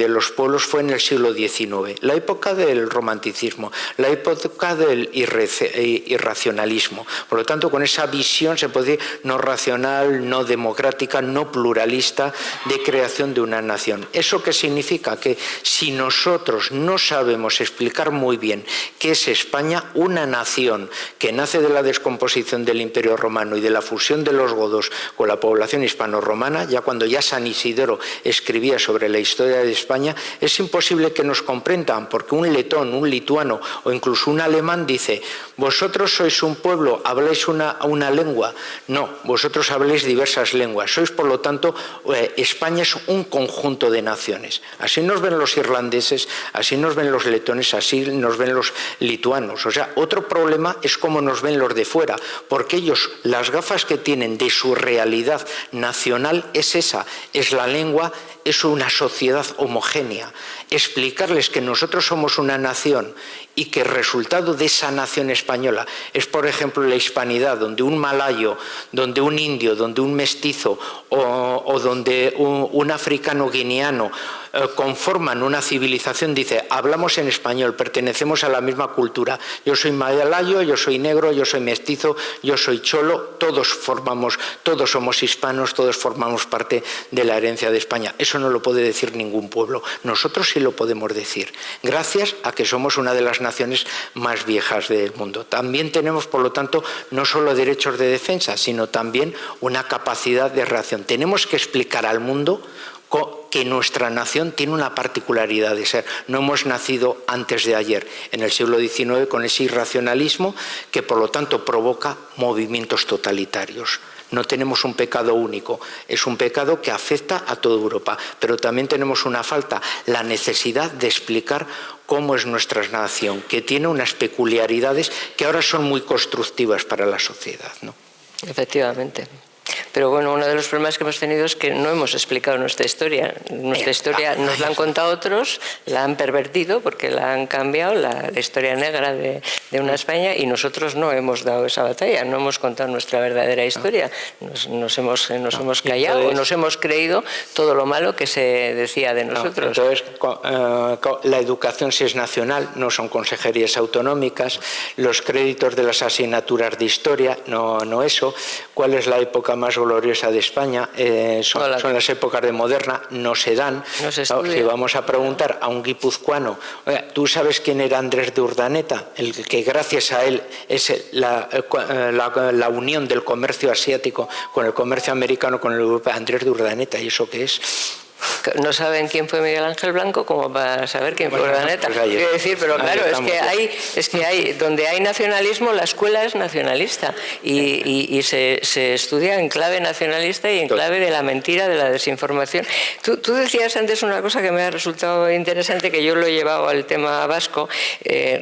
los pueblos fue en el siglo XIX, la época del romanticismo, la época del irracionalismo. Por lo tanto, con esa visión, se puede decir, no racional, no democrática, no pluralista de creación de una nación. ¿Eso qué significa? Que si nosotros no sabemos explicar muy bien qué es España, una nación que nace de la descomposición del Imperio Romano y de la fusión de los godos con la población hispano-romana, ya cuando ya San Isidoro escribía sobre la historia de España, es imposible que nos comprendan, porque un letón, un lituano o incluso un alemán dice: vosotros sois un pueblo, habláis una lengua. No, vosotros habláis diversas lenguas. Sois, por lo tanto, España es un conjunto de naciones. Así nos ven los irlandeses, así nos ven los letones, así nos ven los lituanos. O sea, otro problema es cómo nos ven los de fuera, porque ellos, las gafas que tienen de su realidad nacional es esa, es la lengua, es una sociedad homogénea. Explicarles que nosotros somos una nación y que el resultado de esa nación española es, por ejemplo, la hispanidad, donde un malayo, donde un indio, donde un mestizo o donde un africano guineano conforman una civilización, dice, hablamos en español, pertenecemos a la misma cultura. Yo soy malayo, yo soy negro, yo soy mestizo, yo soy cholo, todos somos hispanos, todos formamos parte de la herencia de España. Eso no lo puede decir ningún pueblo. Nosotros sí lo podemos decir, gracias a que somos una de las naciones más viejas del mundo. También tenemos, por lo tanto, no solo derechos de defensa, sino también una capacidad de reacción. Tenemos que explicar al mundo que nuestra nación tiene una particularidad de ser. No hemos nacido antes de ayer, en el siglo XIX, con ese irracionalismo que, por lo tanto, provoca movimientos totalitarios. No tenemos un pecado único, es un pecado que afecta a toda Europa, pero también tenemos una falta, la necesidad de explicar cómo es nuestra nación, que tiene unas peculiaridades que ahora son muy constructivas para la sociedad, ¿no? Efectivamente. Pero bueno, uno de los problemas que hemos tenido es que no hemos explicado nuestra historia. Nuestra historia nos la han contado otros, la han pervertido porque la han cambiado, la historia negra de una España, y nosotros no hemos dado esa batalla, no hemos contado nuestra verdadera historia. Nos hemos callado. Entonces, o nos hemos creído todo lo malo que se decía de nosotros. Entonces, la educación, si es nacional, no son consejerías autonómicas, los créditos de las asignaturas de historia, no eso. ¿Cuál es la época más gloriosa de España? Son las épocas de moderna, no se dan. No se estudia. Si vamos a preguntar a un guipuzcoano, ¿tú sabes quién era Andrés de Urdaneta? El que gracias a él es la unión del comercio asiático con el comercio americano con el europeo. Andrés de Urdaneta, ¿y eso qué es? No saben quién fue Miguel Ángel Blanco como para saber quién fue Urdaneta. Pues quiero decir, pero claro, es que hay donde hay nacionalismo, la escuela es nacionalista y se estudia en clave nacionalista y en clave de la mentira, de la desinformación. Tú decías antes una cosa que me ha resultado interesante, que yo lo he llevado al tema vasco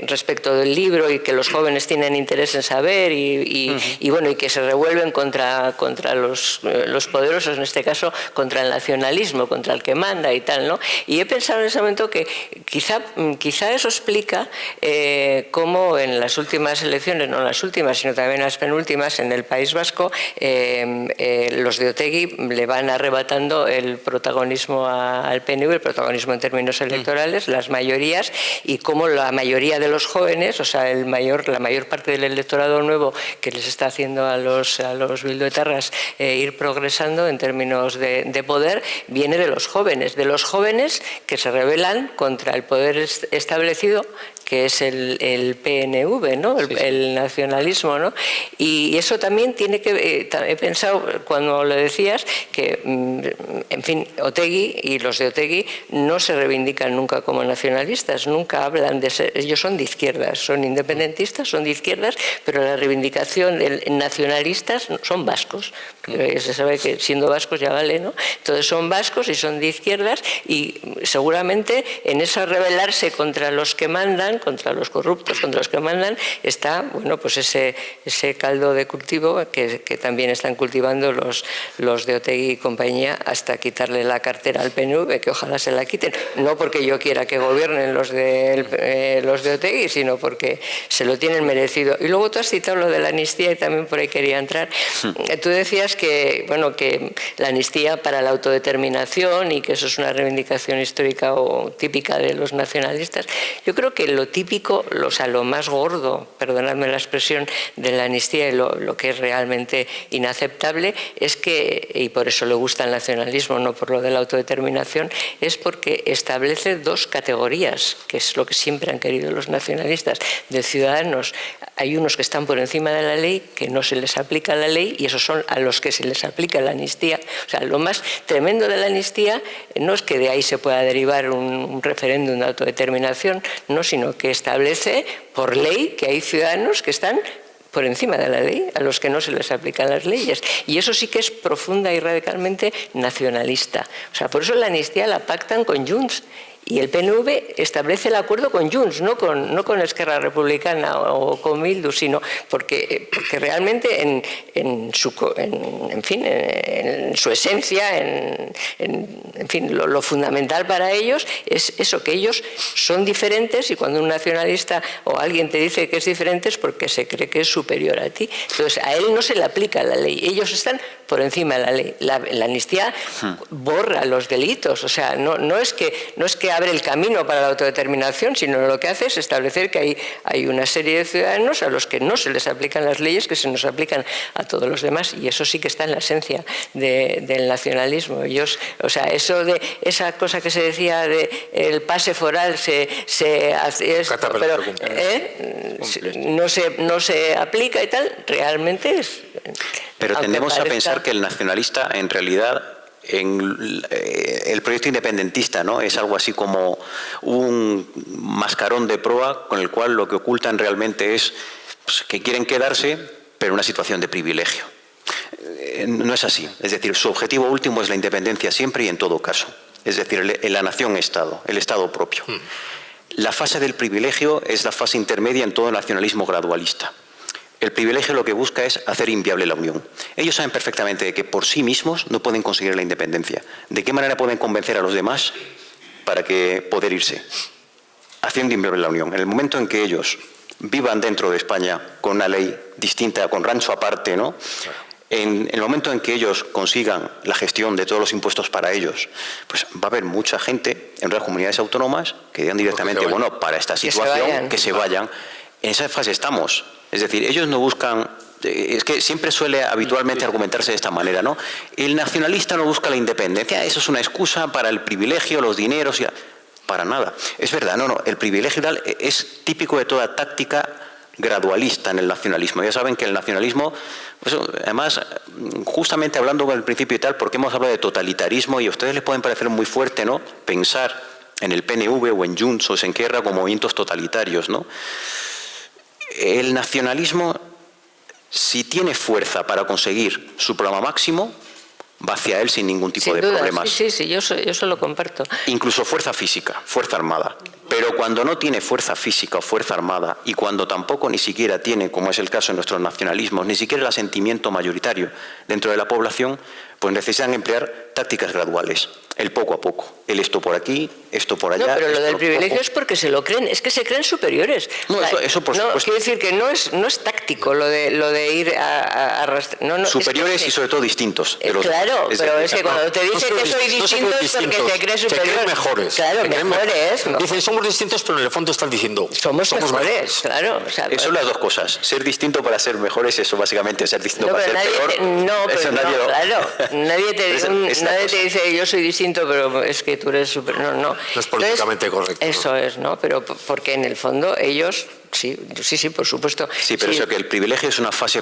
respecto del libro, y que los jóvenes tienen interés en saber y bueno, y que se revuelven contra los poderosos, en este caso contra el nacionalismo, contra el que manda y tal, ¿no? Y he pensado en ese momento que quizá eso explica cómo en las últimas elecciones, no en las últimas, sino también en las penúltimas, en el País Vasco, los de Otegi le van arrebatando el protagonismo al PNV, el protagonismo en términos electorales, las mayorías, y cómo la mayoría de los jóvenes, o sea, la mayor parte del electorado nuevo que les está haciendo a los bilduetarras ir progresando en términos de poder, viene de los jóvenes. jóvenes que se rebelan contra el poder establecido, que es el PNV, ¿no? El nacionalismo, ¿no? Y eso también tiene que... he pensado, cuando lo decías, que, en fin, Otegi y los de Otegi no se reivindican nunca como nacionalistas, nunca hablan de ser... Ellos son de izquierdas, son independentistas, son de izquierdas, pero la reivindicación de nacionalistas son vascos. Se sabe que siendo vascos ya vale, ¿no? Entonces son vascos y son de izquierdas, y seguramente en eso rebelarse contra los que mandan, contra los corruptos, contra los que mandan, está, bueno, pues ese caldo de cultivo que también están cultivando los de Otegi y compañía, hasta quitarle la cartera al PNV, que ojalá se la quiten, no porque yo quiera que gobiernen los de Otegi, sino porque se lo tienen merecido. Y luego tú has citado lo de la amnistía, y también por ahí quería entrar. Tú decías que, bueno, que la amnistía para la autodeterminación, y que eso es una reivindicación histórica o típica de los nacionalistas. Yo creo que lo típico, o sea, lo más gordo, perdonadme la expresión, de la amnistía, y lo que es realmente inaceptable, es que, y por eso le gusta el nacionalismo, no por lo de la autodeterminación, es porque establece dos categorías, que es lo que siempre han querido los nacionalistas, de ciudadanos. Hay unos que están por encima de la ley, que no se les aplica la ley, y esos son a los que se les aplica la amnistía. O sea, lo más tremendo de la amnistía no es que de ahí se pueda derivar un referéndum de autodeterminación, no, sino que establece por ley que hay ciudadanos que están por encima de la ley, a los que no se les aplican las leyes. Y eso sí que es profunda y radicalmente nacionalista. O sea, por eso la amnistía la pactan con Junts. Y el PNV establece el acuerdo con Junts, no con Esquerra Republicana o con Bildu, sino porque realmente en su esencia, en fin, lo fundamental para ellos es eso, que ellos son diferentes, y cuando un nacionalista o alguien te dice que es diferente es porque se cree que es superior a ti. Entonces a él no se le aplica la ley, ellos están por encima de la ley. La amnistía borra los delitos, o sea, no es que abre el camino para la autodeterminación, sino lo que hace es establecer que hay una serie de ciudadanos a los que no se les aplican las leyes que se nos aplican a todos los demás, y eso sí que está en la esencia del nacionalismo. Ellos, o sea, eso de esa cosa que se decía de el pase foral no se aplica y tal, realmente es... Pero tendemos a pensar que el nacionalista, en realidad, en el proyecto independentista, ¿no?, es algo así como un mascarón de proa con el cual lo que ocultan realmente es, pues, que quieren quedarse, pero en una situación de privilegio. No es así. Es decir, su objetivo último es la independencia siempre y en todo caso. Es decir, la nación-estado, el Estado propio. La fase del privilegio es la fase intermedia en todo nacionalismo gradualista. El privilegio lo que busca es hacer inviable la unión. Ellos saben perfectamente que por sí mismos no pueden conseguir la independencia. ¿De qué manera pueden convencer a los demás para que poder irse? Haciendo inviable la unión. En el momento en que ellos vivan dentro de España con una ley distinta, con rancho aparte, ¿no?, en el momento en que ellos consigan la gestión de todos los impuestos para ellos, pues va a haber mucha gente en las comunidades autónomas que digan directamente, bueno, para esta situación, que se vayan. En esa fase estamos. Es decir, ellos no buscan... Es que siempre suele habitualmente argumentarse de esta manera, ¿no? El nacionalista no busca la independencia, eso es una excusa para el privilegio, los dineros... Para nada. Es verdad, no. El privilegio es típico de toda táctica gradualista en el nacionalismo. Ya saben que el nacionalismo, pues, además, justamente hablando con el principio y tal, porque hemos hablado de totalitarismo y a ustedes les pueden parecer muy fuerte, ¿no?, pensar en el PNV o en Junts o en Esquerra como movimientos totalitarios, ¿no? El nacionalismo, si tiene fuerza para conseguir su programa máximo, va hacia él sin ningún tipo de problemas. Sí, yo eso lo comparto. Incluso fuerza física, fuerza armada. Pero cuando no tiene fuerza física o fuerza armada, y cuando tampoco ni siquiera tiene, como es el caso de nuestros nacionalismos, ni siquiera el asentimiento mayoritario dentro de la población, pues necesitan emplear tácticas graduales, el poco a poco, el esto por aquí, esto por allá. No, pero lo del privilegio es porque se lo creen, es que se creen superiores. No, eso por supuesto. Quiero decir que no es táctico lo de ir a arrastrar. Superiores y sobre todo distintos. Claro, pero es que cuando te dice que soy distinto es porque se cree superior. Se creen mejores. Claro, mejores. Dicen, somos distintos, pero en el fondo están diciendo, somos mejores. Claro. O sea, eso son las dos cosas. Ser distinto para ser mejores, eso básicamente, ser distinto para ser peor. Claro. nadie te dice yo soy distinto, pero es que tú eres súper... No. No es políticamente correcto. Eso es, ¿no? Pero porque en el fondo ellos... Sí, por supuesto. Sí, pero eso que el privilegio es una fase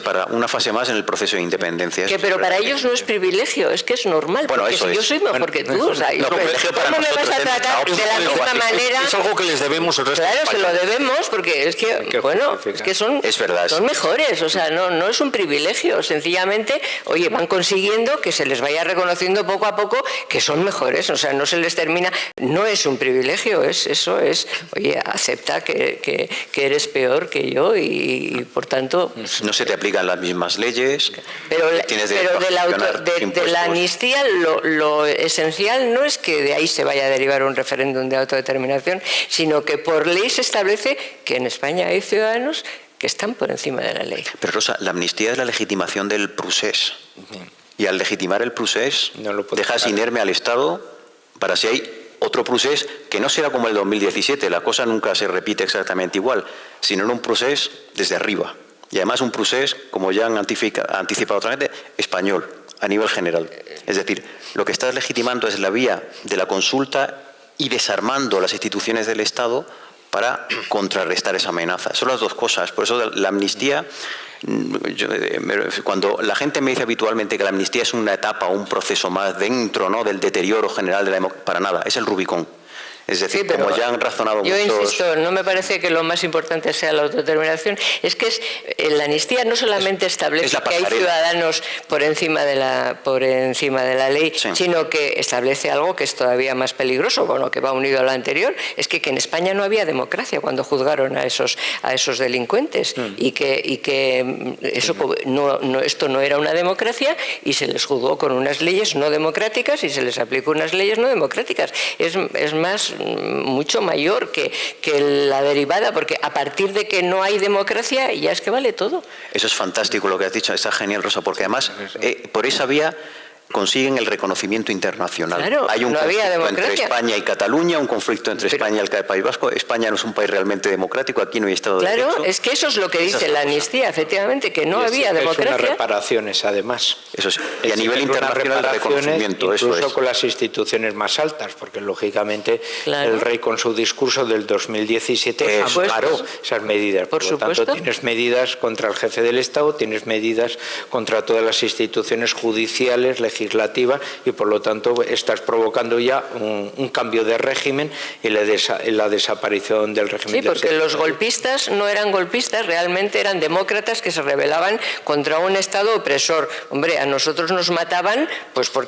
más en el proceso de independencia. Pero para ellos no es privilegio, es que es normal. Bueno, porque si yo soy mejor que tú, o sea, ¿cómo me vas a tratar de la misma manera? Es algo que les debemos el resto de Claro, se lo debemos porque es que, bueno, es que son mejores, o sea, no es un privilegio, sencillamente, oye, van consiguiendo que se les vaya reconociendo poco a poco que son mejores, o sea, no se les termina, no es un privilegio, oye, acepta que eres peor que yo y por tanto... No se te aplican las mismas leyes. Pero de la amnistía lo esencial no es que de ahí se vaya a derivar un referéndum de autodeterminación, sino que por ley se establece que en España hay ciudadanos que están por encima de la ley. Pero Rosa, la amnistía es la legitimación del procés. Y al legitimar el procés, dejas inerme al Estado para si hay otro procés que no será como el 2017, la cosa nunca se repite exactamente igual, sino en un procés desde arriba. Y además un procés, como ya han anticipado otra vez, español, a nivel general. Es decir, lo que estás legitimando es la vía de la consulta y desarmando las instituciones del Estado para contrarrestar esa amenaza. Son las dos cosas. Por eso la amnistía... Cuando la gente me dice habitualmente que la amnistía es una etapa o un proceso más dentro, ¿no?, del deterioro general de la democracia, para nada, es el Rubicón. Es decir, como ya han razonado muchos... Yo insisto, no me parece que lo más importante sea la autodeterminación. Es que la amnistía no solamente establece que hay ciudadanos por encima de la ley, sino que establece algo que es todavía más peligroso, bueno, que va unido a lo anterior, es que en España no había democracia cuando juzgaron a esos delincuentes y que esto no era una democracia y se les juzgó con unas leyes no democráticas y se les aplicó unas leyes no democráticas. Es más... mucho mayor que la derivada, porque a partir de que no hay democracia ya es que vale todo. Eso es fantástico lo que has dicho, está genial, Rosa, porque además por esa vía consiguen el reconocimiento internacional. Claro, hay un no había conflicto democracia. entre España y Cataluña, un conflicto entre España y el País Vasco. España no es un país realmente democrático, aquí no hay Estado de Derecho. Claro, es que eso es lo que dice la amnistía, efectivamente, que no había democracia. Unas reparaciones, además. Eso es. Y a nivel internacional el reconocimiento. Incluso con las instituciones más altas, porque lógicamente el rey con su discurso del 2017 amparó esas medidas. Por lo tanto, tienes medidas contra el jefe del Estado, tienes medidas contra todas las instituciones judiciales, legislativas, y por lo tanto estás provocando ya un cambio de régimen y la desaparición del régimen. Sí, porque los golpistas no eran golpistas, realmente eran demócratas que se rebelaban contra un Estado opresor. Hombre, a nosotros nos mataban pues por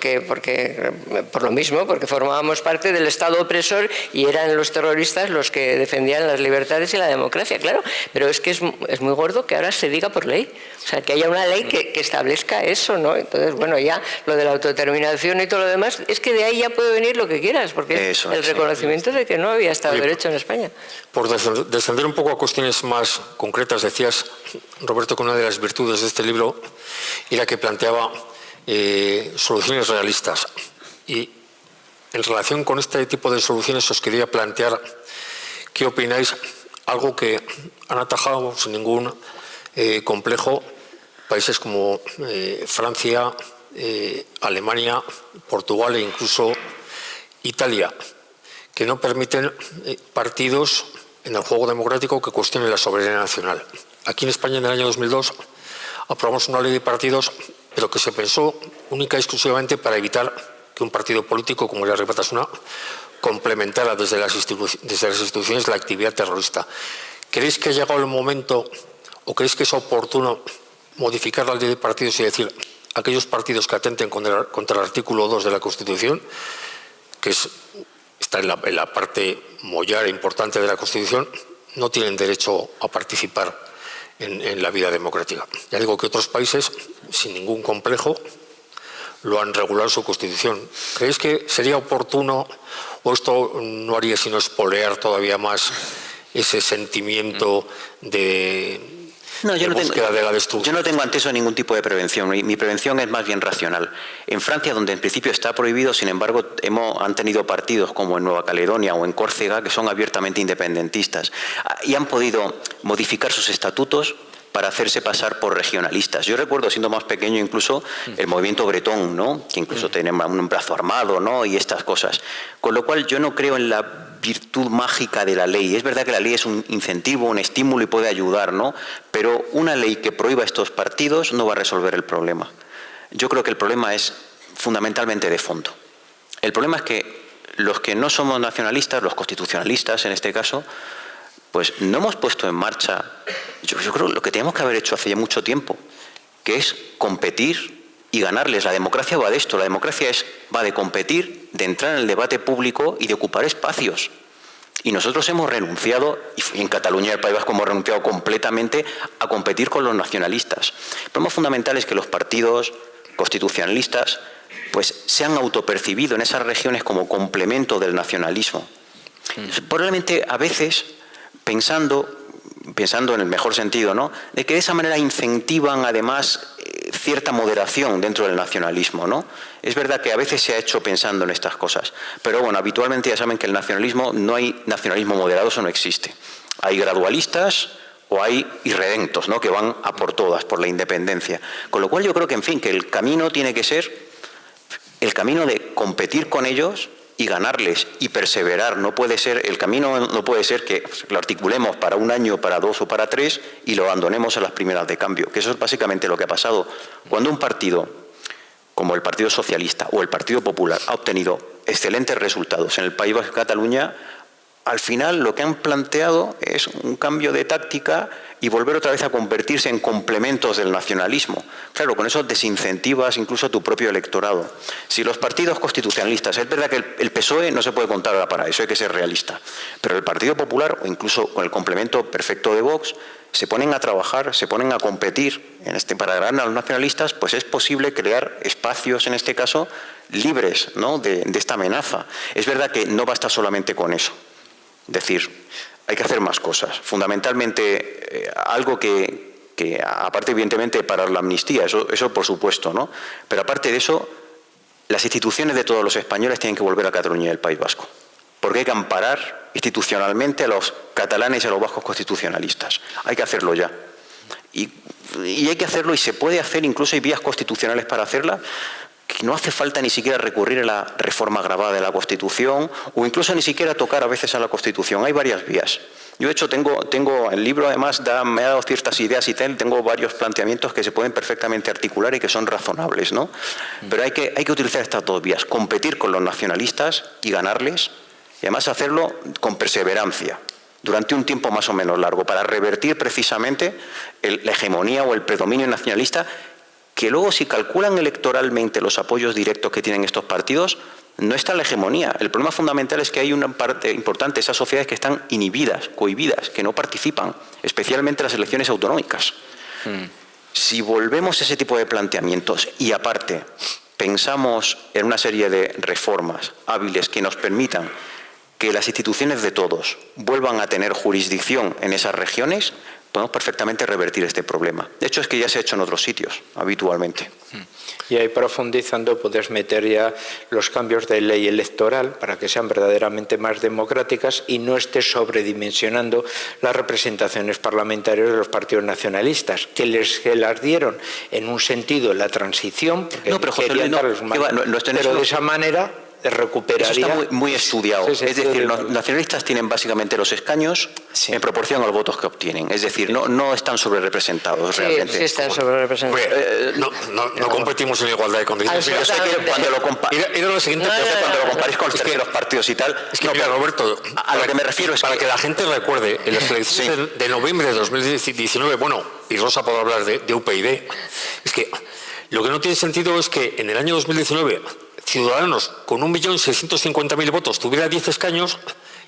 lo mismo, porque formábamos parte del Estado opresor y eran los terroristas los que defendían las libertades y la democracia, claro. Pero es que es muy gordo que ahora se diga por ley, o sea, que haya una ley que establezca eso, ¿no? Entonces, bueno, ya lo de la autodeterminación y todo lo demás, es que de ahí ya puede venir lo que quieras, porque es el reconocimiento de que no había Estado de Derecho en España. Por descender un poco a cuestiones más concretas, decías, Roberto, que una de las virtudes de este libro era que planteaba soluciones realistas. Y en relación con este tipo de soluciones os quería plantear qué opináis, algo que han atajado sin ningún complejo países como Francia, Alemania, Portugal e incluso Italia, que no permiten partidos en el juego democrático que cuestionen la soberanía nacional. Aquí en España, en el año 2002, aprobamos una ley de partidos, pero que se pensó única y exclusivamente para evitar que un partido político como el Herri Batasuna complementara desde las instituciones la actividad terrorista. ¿Creéis que ha llegado el momento o creéis que es oportuno modificar la ley de partidos y decir aquellos partidos que atenten contra el artículo 2 de la Constitución, que está en la parte mollar e importante de la Constitución, no tienen derecho a participar en la vida democrática? Ya digo que otros países, sin ningún complejo, lo han regulado en su Constitución. ¿Creéis que sería oportuno o esto no haría sino espolear todavía más ese sentimiento de búsqueda de la destrucción? Yo no tengo ante eso ningún tipo de prevención. Mi prevención es más bien racional. En Francia, donde en principio está prohibido, sin embargo, han tenido partidos como en Nueva Caledonia o en Córcega que son abiertamente independentistas y han podido modificar sus estatutos para hacerse pasar por regionalistas. Yo recuerdo, siendo más pequeño, incluso el movimiento bretón, ¿no? Que incluso tenía un brazo armado, ¿no? Y estas cosas. Con lo cual yo no creo en la virtud mágica de la ley. Es verdad que la ley es un incentivo, un estímulo y puede ayudar, ¿no? Pero una ley que prohíba estos partidos no va a resolver el problema. Yo creo que el problema es fundamentalmente de fondo. El problema es que los que no somos nacionalistas, los constitucionalistas en este caso, pues no hemos puesto en marcha, yo creo lo que tenemos que haber hecho hace ya mucho tiempo, que es competir y ganarles. La democracia va de esto, la democracia va de competir, de entrar en el debate público y de ocupar espacios. Y nosotros hemos renunciado, y en Cataluña y el País Vasco hemos renunciado completamente a competir con los nacionalistas. El problema fundamental es que los partidos constitucionalistas pues se han autopercibido en esas regiones como complemento del nacionalismo. Probablemente a veces pensando en el mejor sentido, ¿no?, de que de esa manera incentivan además cierta moderación dentro del nacionalismo, ¿no? Es verdad que a veces se ha hecho pensando en estas cosas, pero bueno, habitualmente ya saben que el nacionalismo, no hay nacionalismo moderado, eso no existe. Hay gradualistas o hay irredentos, ¿no?, que van a por todas, por la independencia. Con lo cual yo creo que, en fin, que el camino tiene que ser el camino de competir con ellos y ganarles y perseverar. No puede ser, el camino no puede ser que lo articulemos para un año, para 2 o para 3 y lo abandonemos a las primeras de cambio, que eso es básicamente lo que ha pasado. Cuando un partido como el Partido Socialista o el Partido Popular ha obtenido excelentes resultados en el País Vasco y Cataluña, al final lo que han planteado es un cambio de táctica y volver otra vez a convertirse en complementos del nacionalismo. Claro, con eso desincentivas incluso a tu propio electorado. Si los partidos constitucionalistas, es verdad que el PSOE no se puede contar ahora para eso, hay que ser realista, pero el Partido Popular, o incluso con el complemento perfecto de Vox, se ponen a trabajar, se ponen a competir para ganar a los nacionalistas, pues es posible crear espacios, en este caso, libres, ¿no?, de esta amenaza. Es verdad que no basta solamente con eso. Es decir, hay que hacer más cosas. Fundamentalmente, algo que aparte, evidentemente, para la amnistía, eso por supuesto, ¿no? Pero aparte de eso, las instituciones de todos los españoles tienen que volver a Cataluña y al País Vasco. Porque hay que amparar institucionalmente a los catalanes y a los vascos constitucionalistas. Hay que hacerlo ya. Y hay que hacerlo, y se puede hacer, incluso hay vías constitucionales para hacerla, que no hace falta ni siquiera recurrir a la reforma agravada de la Constitución o incluso ni siquiera tocar a veces a la Constitución. Hay varias vías. Yo, de hecho, tengo el libro, además, me ha dado ciertas ideas y tengo varios planteamientos que se pueden perfectamente articular y que son razonables, ¿no? Pero hay que utilizar estas dos vías, competir con los nacionalistas y ganarles, y además hacerlo con perseverancia, durante un tiempo más o menos largo, para revertir precisamente la hegemonía o el predominio nacionalista, que luego, si calculan electoralmente los apoyos directos que tienen estos partidos, no está la hegemonía. El problema fundamental es que hay una parte importante de esas sociedades que están inhibidas, cohibidas, que no participan, especialmente en las elecciones autonómicas. Si volvemos a ese tipo de planteamientos y, aparte, pensamos en una serie de reformas hábiles que nos permitan que las instituciones de todos vuelvan a tener jurisdicción en esas regiones, podemos perfectamente revertir este problema. De hecho, es que ya se ha hecho en otros sitios, habitualmente. Y ahí, profundizando, puedes meter ya los cambios de ley electoral para que sean verdaderamente más democráticas y no esté sobredimensionando las representaciones parlamentarias de los partidos nacionalistas, que las dieron en un sentido en la transición, no, pero José Luis, pero de esa manera recuperaría. Eso está muy estudiado. Sí, es decir, los nacionalistas tienen básicamente los escaños en proporción a los votos que obtienen. Es decir, no están sobrerepresentados realmente. Sí, están sobrerepresentados. No competimos en igualdad de condiciones. Yo sé que cuando lo comparáis con los terceros partidos y tal. Es que, mira, Roberto, a lo que me refiero es para que la gente recuerde, en las elecciones de noviembre de 2019, bueno, y Rosa puede hablar de UPyD, es que lo que no tiene sentido es que en el año 2019 Ciudadanos con 1.650.000 votos tuviera 10 escaños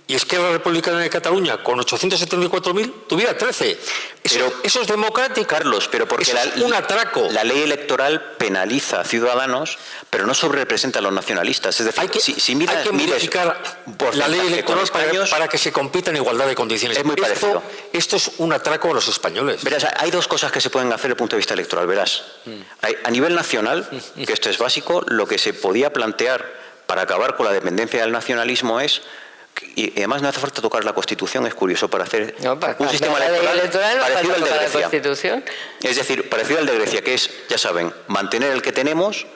y Esquerra Republicana de Cataluña con 874.000 tuviera 13. Eso es democrático. Carlos, pero porque es un atraco. La ley electoral penaliza a Ciudadanos, pero no sobrerepresenta a los nacionalistas. Es decir, hay que modificar la ley electoral para que se compita en igualdad de condiciones. Es muy parecido. Esto es un atraco a los españoles. Verás, hay dos cosas que se pueden hacer desde el punto de vista electoral. Verás, a nivel nacional, que esto es básico, lo que se podía plantear para acabar con la dependencia del nacionalismo es Y además no hace falta tocar la Constitución, es curioso, para hacer un sistema electoral parecido al de la Grecia. Constitución. Es decir, parecido al de Grecia, que es, ya saben, mantener el que tenemos,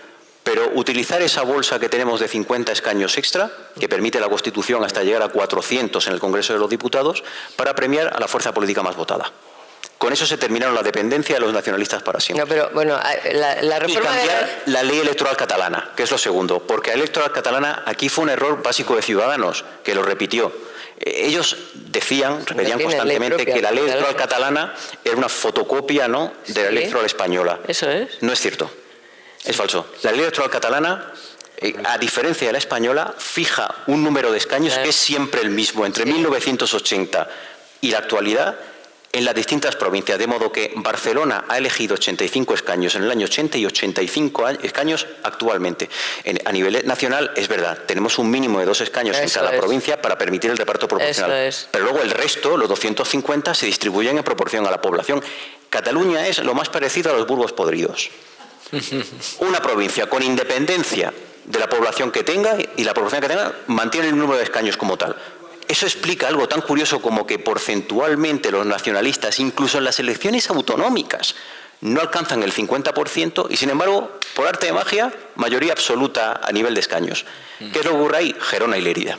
pero utilizar esa bolsa que tenemos de 50 escaños extra, que permite la Constitución hasta llegar a 400 en el Congreso de los Diputados, para premiar a la fuerza política más votada. Con eso se terminaron la dependencia de los nacionalistas para siempre. No, pero bueno, la reforma y cambiar la ley electoral catalana, que es lo segundo, porque la ley electoral catalana aquí fue un error básico de Ciudadanos, que lo repitió. Ellos repetían constantemente que la ley electoral catalana era una fotocopia, ¿no?, de la ley electoral española. Eso es. No es cierto, es falso. La ley electoral catalana, a diferencia de la española, fija un número de escaños que es siempre el mismo, entre 1980 y la actualidad, en las distintas provincias, de modo que Barcelona ha elegido 85 escaños en el año 80 y 85 escaños actualmente. A nivel nacional, es verdad, tenemos un mínimo de 2 escaños en cada provincia para permitir el reparto proporcional. Pero luego el resto, los 250, se distribuyen en proporción a la población. Cataluña es lo más parecido a los Burgos podridos. Una provincia con independencia de la población que tenga, y la población que tenga mantiene el número de escaños como tal. Eso explica algo tan curioso como que porcentualmente los nacionalistas, incluso en las elecciones autonómicas, no alcanzan el 50% y, sin embargo, por arte de magia, mayoría absoluta a nivel de escaños. ¿Qué es lo que ocurre ahí? Gerona y Lérida.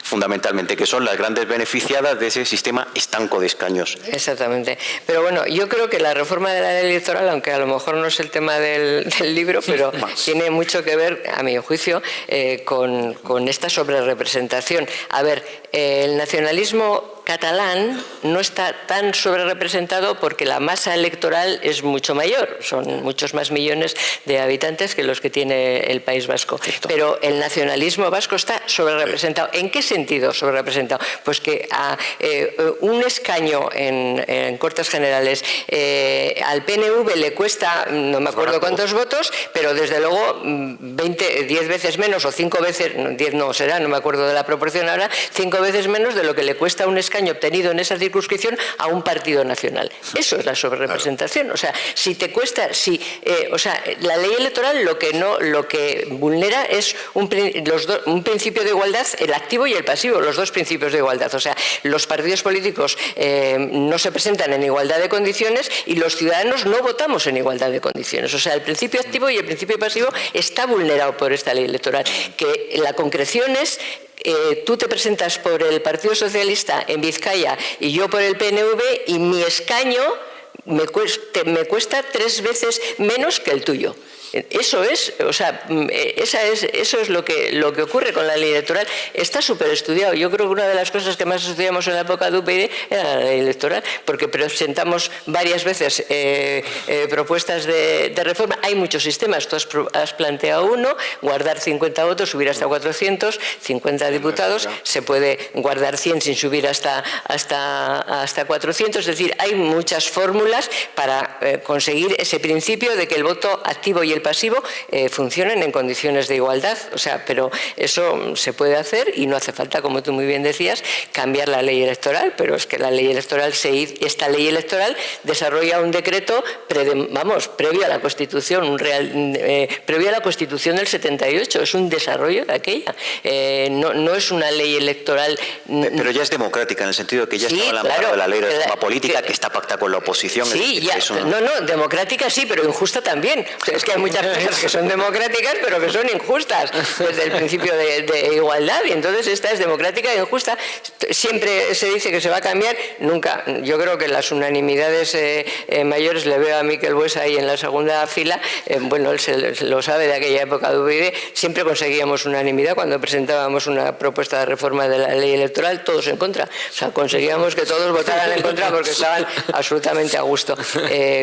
Fundamentalmente, que son las grandes beneficiadas de ese sistema estanco de escaños. Exactamente. Pero bueno, yo creo que la reforma de la ley electoral, aunque a lo mejor no es el tema del libro, pero tiene mucho que ver, a mi juicio, con esta sobrerepresentación. A ver, el nacionalismo catalán no está tan sobrerepresentado porque la masa electoral es mucho mayor, son muchos más millones de habitantes que los que tiene el País Vasco. Pero el nacionalismo vasco está sobrerepresentado. ¿En qué sentido sobrerepresentado? Pues que a un escaño en Cortes Generales al PNV le cuesta, no me acuerdo cuántos votos, pero desde luego 10 veces menos o 5 veces, 10 no será, no me acuerdo de la proporción ahora, 5 veces menos de lo que le cuesta un escaño obtenido en esa circunscripción a un partido nacional. Eso es la sobrerepresentación. O sea, si te cuesta, la ley electoral lo que vulnera es un principio de igualdad, el activo y el pasivo, los dos principios de igualdad. O sea, los partidos políticos no se presentan en igualdad de condiciones y los ciudadanos no votamos en igualdad de condiciones. O sea, el principio activo y el principio pasivo está vulnerado por esta ley electoral. Que la concreción es tú te presentas por el Partido Socialista en Vizcaya y yo por el PNV y mi escaño me cuesta 3 veces menos que el tuyo. Eso es, eso es lo que ocurre con la ley electoral. Está súper estudiado. Yo creo que una de las cosas que más estudiamos en la época de UPyD era la ley electoral, porque presentamos varias veces propuestas de reforma. Hay muchos sistemas. Tú has planteado uno, guardar 50 votos, subir hasta 400, 50 diputados, se puede guardar 100 sin subir hasta 400. Es decir, hay muchas fórmulas para conseguir ese principio de que el voto activo y el pasivo funcionen en condiciones de igualdad. O sea, pero eso se puede hacer y no hace falta, como tú muy bien decías, cambiar la ley electoral, pero es que la ley electoral, esta ley electoral desarrolla un decreto previo a la Constitución, previo a la Constitución del 78, es un desarrollo de aquella. No es una ley electoral. Pero ya es democrática, en el sentido de que ya estaba en la mano de la ley de reforma política que está pactada con la oposición. Sí, democrática sí, pero injusta también. O sea, es que hay muchas cosas que son democráticas, pero que son injustas desde el principio de igualdad, y entonces esta es democrática e injusta. Siempre se dice que se va a cambiar, nunca. Yo creo que las unanimidades mayores, le veo a Miquel Buesa ahí en la segunda fila, él lo sabe de aquella época de UPyD, siempre conseguíamos unanimidad cuando presentábamos una propuesta de reforma de la ley electoral, todos en contra. O sea, conseguíamos que todos votaran en contra porque estaban absolutamente a gusto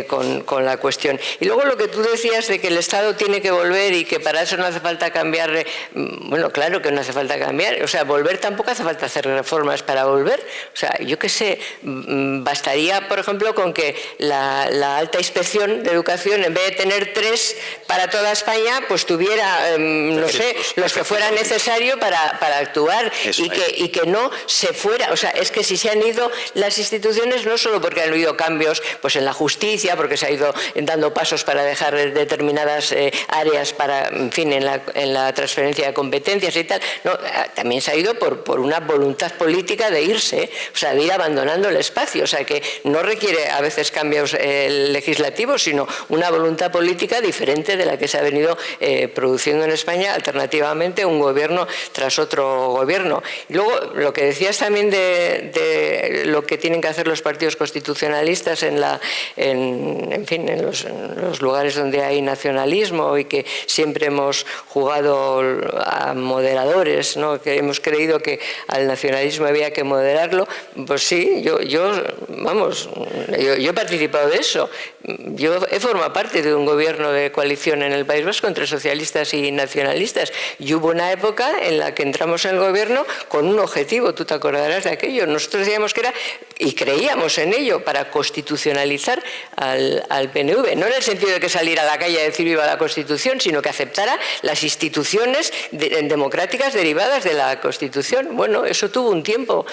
con la cuestión. Y luego lo que tú decías de que el Estado tiene que volver y que para eso no hace falta cambiar, bueno, claro que no hace falta cambiar, o sea, volver tampoco hace falta hacer reformas para volver. O sea, yo qué sé, bastaría, por ejemplo, con que la alta inspección de educación, en vez de tener 3 para toda España, pues tuviera, los que fuera necesario para actuar y que no se fuera. O sea, es que si se han ido las instituciones, no solo porque han habido cambios pues en la justicia, porque se ha ido dando pasos para dejar determinadas áreas para, en fin, en la transferencia de competencias y tal. No, también se ha ido por una voluntad política de irse, o sea, de ir abandonando el espacio, o sea, que no requiere a veces cambios legislativos, sino una voluntad política diferente de la que se ha venido produciendo en España, alternativamente un gobierno tras otro gobierno. Y luego, lo que decías también de lo que tienen que hacer los partidos constitucionalistas en los lugares donde hay nacionalismo y que siempre hemos jugado a moderadores, ¿no? Que hemos creído que al nacionalismo había que moderarlo. Pues sí, yo he participado de eso. Yo he formado parte de un gobierno de coalición en el País Vasco entre socialistas y nacionalistas, y hubo una época en la que entramos en el gobierno con un objetivo, tú te acordarás de aquello. Nosotros decíamos que era, y creíamos en ello, para constitucionalizar al PNV, no en el sentido de que saliera a la calle a decir viva la Constitución, sino que aceptara las instituciones democráticas derivadas de la Constitución. Bueno, eso tuvo un tiempo.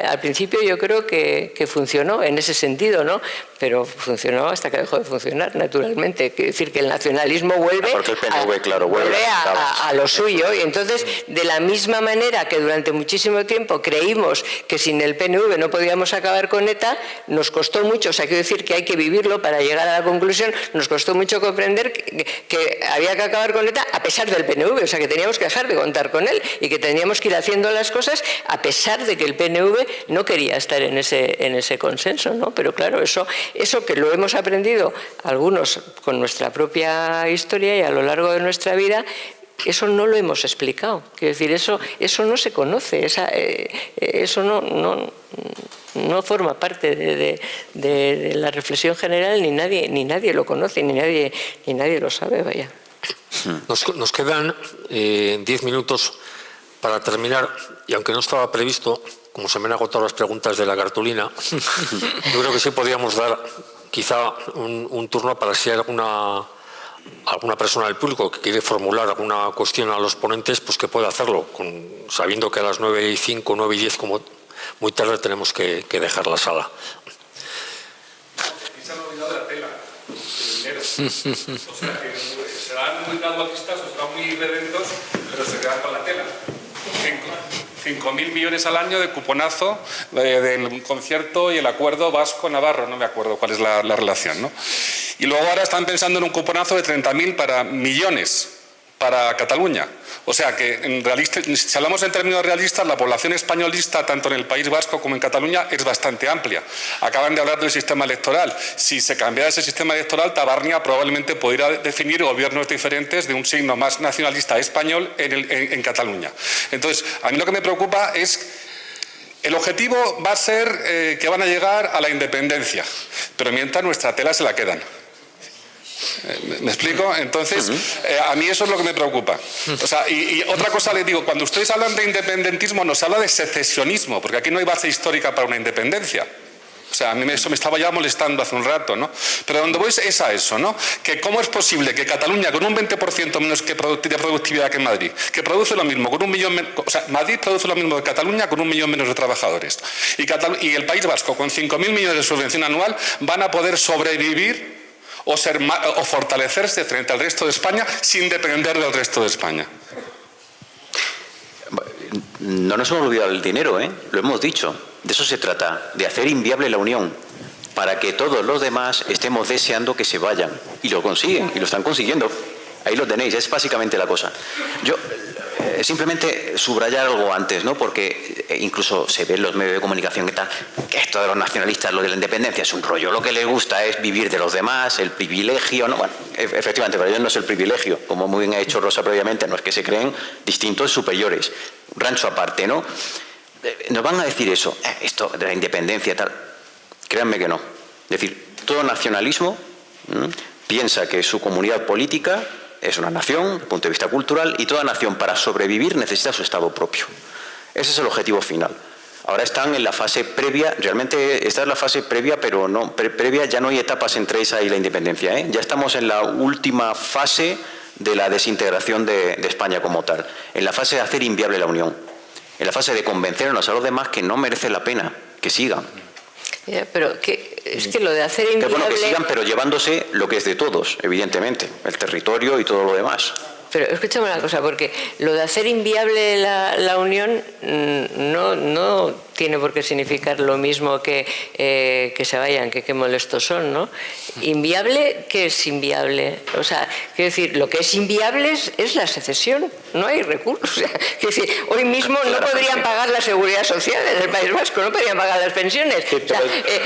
Al principio yo creo que funcionó en ese sentido, ¿no? Pero funcionó hasta que dejó de funcionar, naturalmente. Quiere decir que el nacionalismo vuelve, porque el PNV, vuelve a lo suyo. Y entonces, de la misma manera que durante muchísimo tiempo creímos que sin el PNV no podíamos acabar con ETA, nos costó mucho, o sea, quiero decir que hay que vivirlo para llegar a la conclusión, nos costó mucho comprender que había que acabar con ETA a pesar del PNV, o sea, que teníamos que dejar de contar con él y que teníamos que ir haciendo las cosas a pesar de que el PNV no quería estar en ese consenso, ¿no? Pero claro, eso que lo hemos aprendido algunos con nuestra propia historia y a lo largo de nuestra vida, eso no lo hemos explicado. Quiero decir, eso no se conoce, eso no forma parte de la reflexión general, ni nadie lo conoce, ni nadie lo sabe, vaya. Nos quedan 10 minutos para terminar, y aunque no estaba previsto, como se me han agotado las preguntas de la cartulina, yo creo que sí podríamos dar quizá un turno para si hay alguna persona del público que quiere formular alguna cuestión a los ponentes, pues que pueda hacerlo, sabiendo que a las 9:05, 9:10, como muy tarde, tenemos que dejar la sala. Se han olvidado de la tela, el dinero. O sea, que serán muy caduaquistas o serán muy redentos, pero se quedan con la tela. 5.000 millones al año de cuponazo del concierto y el acuerdo vasco-navarro, no me acuerdo cuál es la relación, ¿no? Y luego ahora están pensando en un cuponazo de 30.000 millones para Cataluña. O sea que, si hablamos en términos realistas, la población españolista, tanto en el País Vasco como en Cataluña, es bastante amplia. Acaban de hablar del sistema electoral. Si se cambiara ese sistema electoral, Tabarnia probablemente podría definir gobiernos diferentes de un signo más nacionalista español en Cataluña. Entonces, a mí lo que me preocupa es... El objetivo va a ser que van a llegar a la independencia, pero mientras nuestra tela se la quedan. ¿Me explico? Entonces, a mí eso es lo que me preocupa. O sea, y otra cosa les digo, cuando ustedes hablan de independentismo, nos habla de secesionismo, porque aquí no hay base histórica para una independencia. O sea, a mí eso me estaba ya molestando hace un rato, ¿no? Pero donde voy es a eso, ¿no? Que cómo es posible que Cataluña, con un 20% menos de productividad que Madrid, que produce lo mismo, con 1 millón... O sea, Madrid produce lo mismo que Cataluña con 1 millón menos de trabajadores. Y el País Vasco, con 5.000 millones de subvención anual, van a poder sobrevivir o fortalecerse frente al resto de España sin depender del resto de España. No nos hemos olvidado del dinero, ¿eh? Lo hemos dicho. De eso se trata, de hacer inviable la unión, para que todos los demás estemos deseando que se vayan. Y lo consiguen, y lo están consiguiendo. Ahí lo tenéis, es básicamente la cosa. Yo simplemente subrayar algo antes, ¿no? Porque incluso se ve en los medios de comunicación que esto de los nacionalistas, lo de la independencia es un rollo. Lo que les gusta es vivir de los demás, el privilegio, ¿no? Bueno, efectivamente, para ellos no es el privilegio, como muy bien ha dicho Rosa previamente, no es que se creen distintos, superiores. Un rancho aparte, ¿no? Nos van a decir eso, esto de la independencia y tal. Créanme que no. Es decir, todo nacionalismo piensa que su comunidad política es una nación, desde el punto de vista cultural, y toda nación para sobrevivir necesita su Estado propio. Ese es el objetivo final. Ahora están en la fase previa, realmente esta es la fase previa, pero no, previa ya no hay etapas entre esa y la independencia, ¿eh? Ya estamos en la última fase de la desintegración de España como tal, en la fase de hacer inviable la unión, en la fase de convencernos a los demás que no merece la pena que sigan. Pero es que lo de hacer inviable... Que bueno, que sigan, pero llevándose lo que es de todos, evidentemente, el territorio y todo lo demás. Pero escúchame una cosa, porque lo de hacer inviable la unión no tiene por qué significar lo mismo que se vayan, que qué molestos son, ¿no? ¿Inviable? ¿Qué es inviable? O sea, quiero decir, lo que es inviable es la secesión, no hay recursos. O sea, quiero decir, hoy mismo no podrían pagar la seguridad social en el País Vasco, no podrían pagar las pensiones. O sea,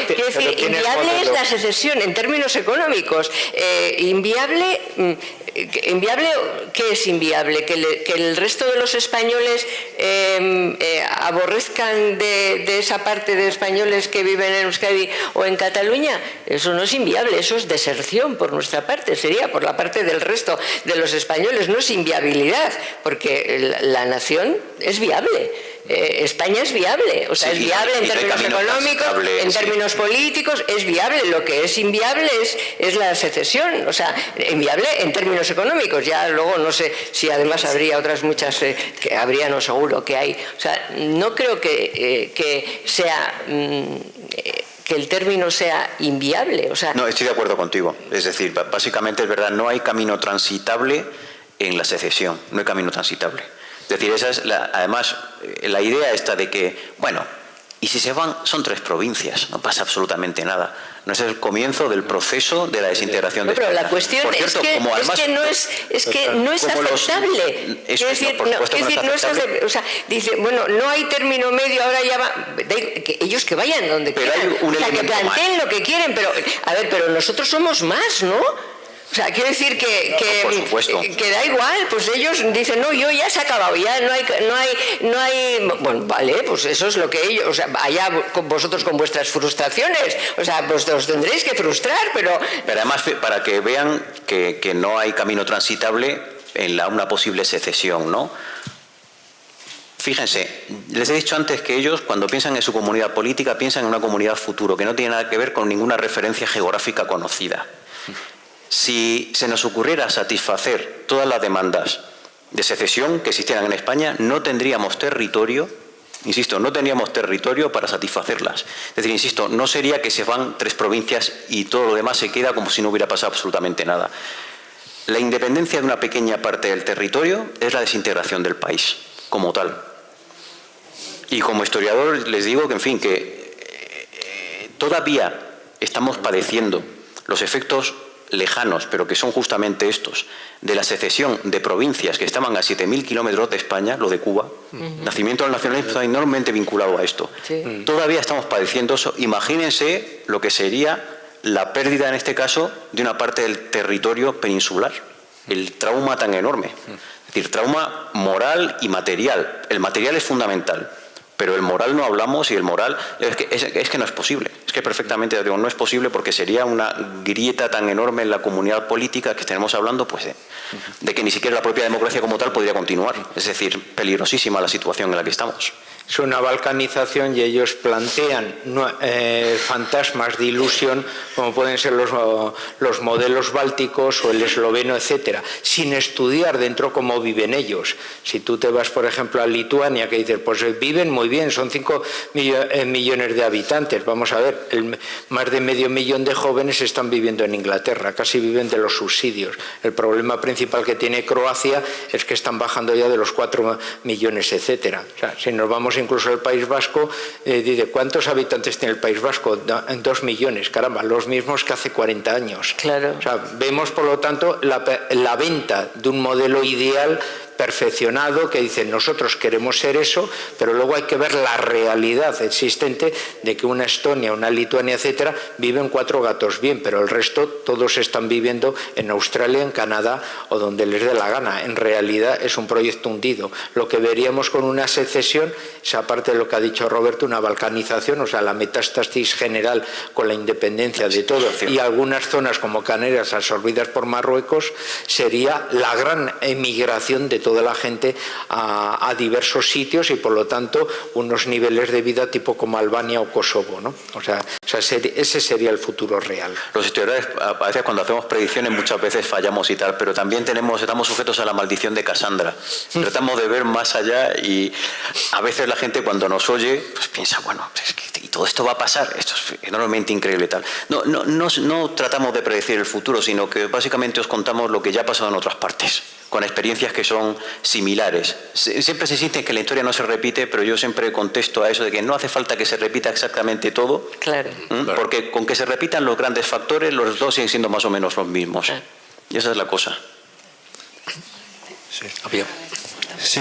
quiero decir, inviable es la secesión en términos económicos. Inviable, ¿qué es inviable? ¿Que el resto de los españoles aborrezcan de esa parte de españoles que viven en Euskadi o en Cataluña? Eso no es inviable, eso es deserción por nuestra parte, sería por la parte del resto de los españoles, no es inviabilidad, porque la nación es viable. España es viable, o sea, es viable en términos económicos, en términos políticos, es viable. Lo que es inviable es la secesión, o sea, inviable en términos económicos. Ya luego no sé si además habría otras muchas, que habría, no seguro que hay. O sea, no creo que sea... que el término sea inviable. O sea, no, estoy de acuerdo contigo. Es decir, básicamente es verdad, no hay camino transitable en la secesión, no hay camino transitable. Es decir, esa es además la idea esta de que, bueno, y si se van, son 3 provincias, no pasa absolutamente nada. No es el comienzo del proceso de la desintegración de España. Pero la cuestión por cierto, es que no es aceptable. Es decir, o sea, dice, bueno, no hay término medio, ahora ya va, ellos que vayan donde quieran, o sea, que planteen lo que quieren, pero a ver, pero nosotros somos más, ¿no? O sea, quiero decir que da igual, pues ellos dicen, no, yo ya se ha acabado, ya no hay, bueno, vale, pues eso es lo que ellos, o sea, allá vosotros con vuestras frustraciones, o sea, pues os tendréis que frustrar, pero además, para que vean que no hay camino transitable en una posible secesión, ¿no? Fíjense, les he dicho antes que ellos, cuando piensan en su comunidad política, piensan en una comunidad futuro, que no tiene nada que ver con ninguna referencia geográfica conocida. Si se nos ocurriera satisfacer todas las demandas de secesión que existieran en España, no tendríamos territorio, insisto, no tendríamos territorio para satisfacerlas. Es decir, insisto, no sería que se van 3 provincias y todo lo demás se queda como si no hubiera pasado absolutamente nada. La independencia de una pequeña parte del territorio es la desintegración del país, como tal. Y como historiador les digo que, en fin, que todavía estamos padeciendo los efectos lejanos, pero que son justamente estos, de la secesión de provincias que estaban a 7.000 kilómetros de España, lo de Cuba. Nacimiento del nacionalismo está enormemente vinculado a esto. Sí. Todavía estamos padeciendo eso. Imagínense lo que sería la pérdida, en este caso, de una parte del territorio peninsular. El trauma tan enorme. Es decir, trauma moral y material. El material es fundamental, pero el moral no hablamos, y el moral es que no es posible. Es que perfectamente digo, no es posible, porque sería una grieta tan enorme en la comunidad política que estaremos hablando, pues de que ni siquiera la propia democracia como tal podría continuar. Es decir, peligrosísima la situación en la que estamos. Es una balcanización, y ellos plantean fantasmas de ilusión como pueden ser los modelos bálticos o el esloveno, etcétera, sin estudiar dentro cómo viven ellos. Si tú te vas, por ejemplo, a Lituania, que dices, pues viven muy bien, son 5 millones de habitantes. Vamos a ver, más de medio millón de jóvenes están viviendo en Inglaterra, casi viven de los subsidios. El problema principal que tiene Croacia es que están bajando ya de los 4 millones, etcétera. O sea, si nos vamos incluso al País Vasco, dice, ¿cuántos habitantes tiene el País Vasco? 2 millones, caramba, los mismos que hace 40 años. Claro. O sea, vemos, por lo tanto, la venta de un modelo ideal perfeccionado que dicen, nosotros queremos ser eso, pero luego hay que ver la realidad existente de que una Estonia, una Lituania, etcétera, viven 4 gatos bien, pero el resto todos están viviendo en Australia, en Canadá o donde les dé la gana. En realidad es un proyecto hundido. Lo que veríamos con una secesión es, aparte de lo que ha dicho Roberto, una balcanización, o sea, la metástasis general con la independencia de todo, y algunas zonas como Canarias absorbidas por Marruecos, sería la gran emigración de todo toda la gente a diversos sitios y por lo tanto unos niveles de vida tipo como Albania o Kosovo, ¿no? O sea, ese sería el futuro real. Los historiadores, a veces cuando hacemos predicciones muchas veces fallamos y tal, pero también estamos sujetos a la maldición de Casandra. Tratamos de ver más allá y a veces la gente cuando nos oye pues piensa, bueno, es que y todo esto va a pasar, esto es enormemente increíble tal. No tratamos de predecir el futuro, sino que básicamente os contamos lo que ya ha pasado en otras partes, con experiencias que son similares. Siempre se insiste en que la historia no se repite, pero yo siempre contesto a eso de que no hace falta que se repita exactamente todo, claro. Porque con que se repitan los grandes factores, los dos siguen siendo más o menos los mismos. Y esa es la cosa. Sí. Sí,